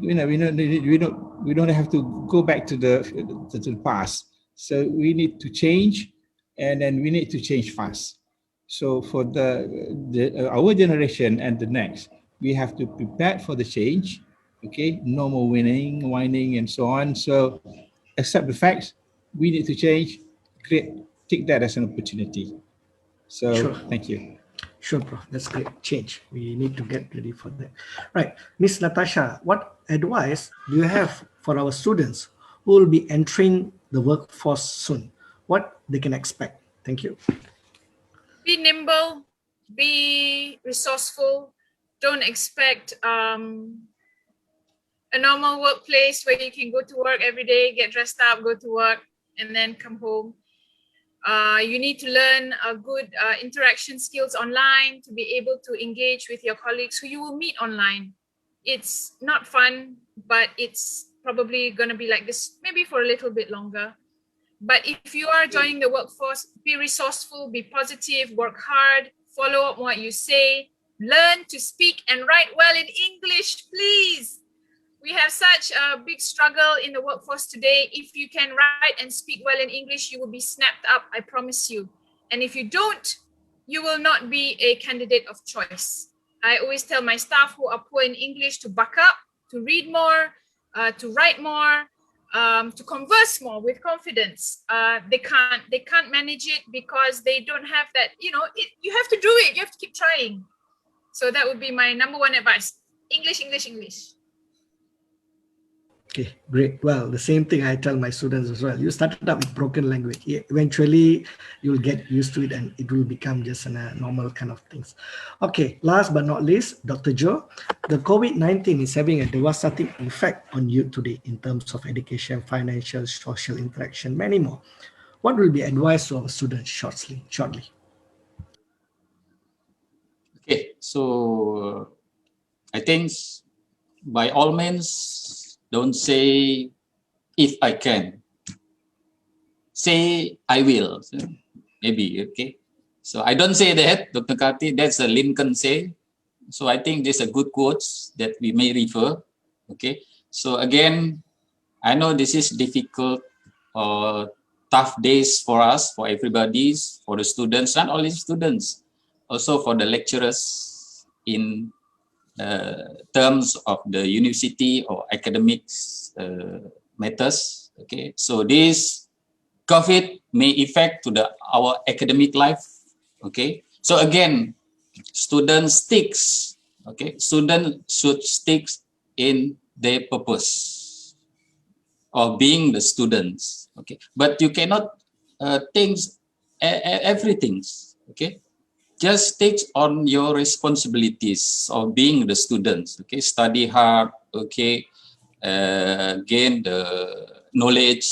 don't have to go back to the past. So we need to change, and then we need to change fast. So for our generation and the next, we have to prepare for the change. Okay, no more whining, and so on. So accept the facts. We need to change. Take that as an opportunity. So Sure. Thank you. Sure, Prof. That's great. Change. We need to get ready for that. Right. Miss Natasha, what advice do you have for our students who will be entering the workforce soon? What they can expect? Thank you. Be nimble, be resourceful. Don't expect a normal workplace where you can go to work every day, get dressed up, go to work, and then come home. You need to learn good interaction skills online to be able to engage with your colleagues who you will meet online. It's not fun, but it's probably going to be like this maybe for a little bit longer. But if you are joining the workforce, be resourceful, be positive, work hard, follow up what you say, learn to speak and write well in English, please. We have such a big struggle in the workforce today. If you can write and speak well in English, you will be snapped up, I promise you. And if you don't, you will not be a candidate of choice. I always tell my staff who are poor in English to buck up, to read more, to write more, to converse more with confidence. They can't manage it because they don't have that, you have to do it. You have to keep trying. So that would be my number one advice. English. Okay, great. Well, the same thing I tell my students as well. You started up with broken language. Eventually, you'll get used to it and it will become just a normal kind of things. Okay, last but not least, Dr. Joe, the COVID-19 is having a devastating effect on youth today in terms of education, financial, social interaction, many more. What will be advised to our students shortly? Okay, so I think by all means, don't say if I can. Say I will. So maybe, okay. So I don't say that, Dr. Karti, that's a Lincoln say. So I think there's a good quotes that we may refer. Okay. So again, I know this is difficult or tough days for us, for everybody, for the students, not only students, also for the lecturers in terms of the university or academics matters. Okay, so this COVID may affect to our academic life. Okay, so again, students sticks. Okay, students should stick in their purpose of being the students. Okay, but you cannot think everything. Okay, just take on your responsibilities of being the students. Okay, study hard. Okay, gain the knowledge.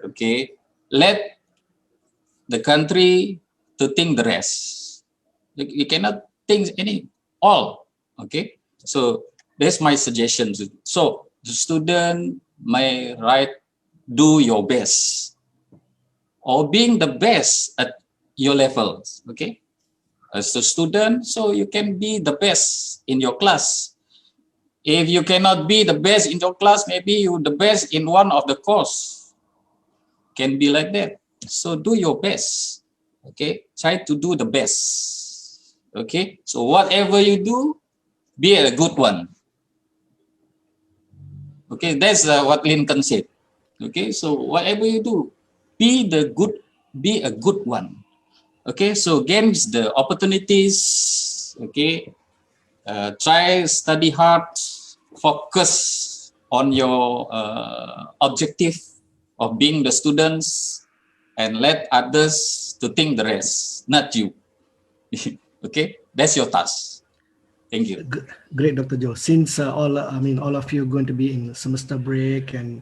Okay, let the country to think the rest. You cannot think any all. Okay, so that's my suggestion. So the student may write, do your best, or being the best at your levels. Okay, as a student, so you can be the best in your class. If you cannot be the best in your class, maybe you the best in one of the course. Can be like that. So do your best. Okay, try to do the best. Okay, so whatever you do, be a good one. Okay, that's what Lincoln said. Okay, so whatever you do, be a good one. Okay, so gains the opportunities. Okay, try study hard, focus on your objective of being the students, and let others to think the rest, not you. Okay, that's your task. Thank you. Great, Dr. Joe. Since all of you are going to be in semester break, and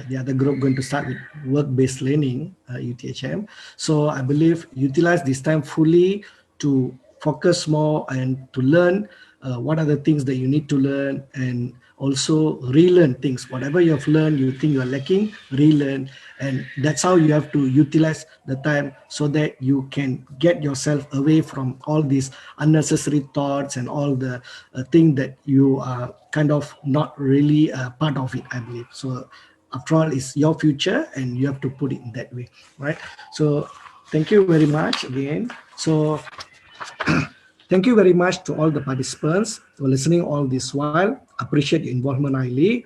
the other group going to start with work-based learning, UTHM. So I believe utilize this time fully to focus more and to learn what are the things that you need to learn, and also relearn things. Whatever you have learned, you think you are lacking, relearn. And that's how you have to utilize the time, so that you can get yourself away from all these unnecessary thoughts and all the thing that you are kind of not really part of it, I believe. So after all, it's your future and you have to put it in that way, right? So thank you very much again. So thank you very much to all the participants for listening all this while. Appreciate your involvement highly.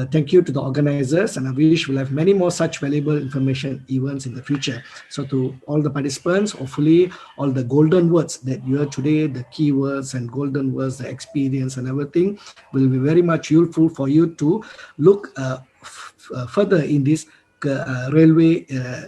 Thank you to the organizers, and I wish we'll have many more such valuable information events in the future. So to all the participants, hopefully all the golden words that you heard today, the keywords and golden words, the experience and everything will be very much useful for you to look further in this railway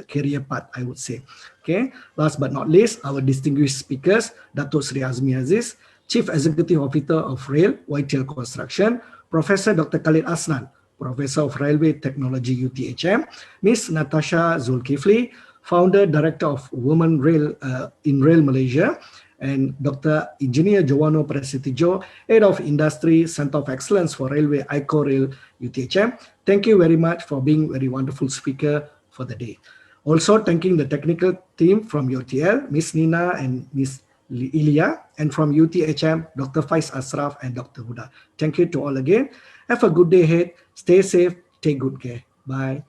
career path, I would say. Okay. Last but not least, our distinguished speakers, Dato Sri Azmi Aziz, Chief Executive Officer of Rail, YTL Construction, Professor Dr. Khalid Asnan, Professor of Railway Technology, UTHM, Ms. Natasha Zulkifli, Founder, Director of Women Rail in Rail Malaysia, and Dr. Engineer Jowano Presitijo, Head of Industry, Center of Excellence for Railway, ICO Rail, UTHM. Thank you very much for being a very wonderful speaker for the day. Also thanking the technical team from UTL, Ms. Nina and Ms. Ilya, and from UTHM, Dr. Faiz Asraf and Dr. Huda. Thank you to all again. Have a good day ahead. Stay safe. Take good care. Bye.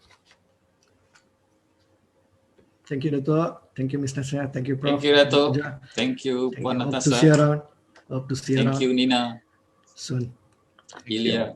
Thank you, Dato. Thank you, Ms. Natasha. Thank you, Prof. Thank you, Dato. Thank you, Puan Hope Natasha. to see you around. Hope to see you around. Thank you, Nina. Soon. Ilya.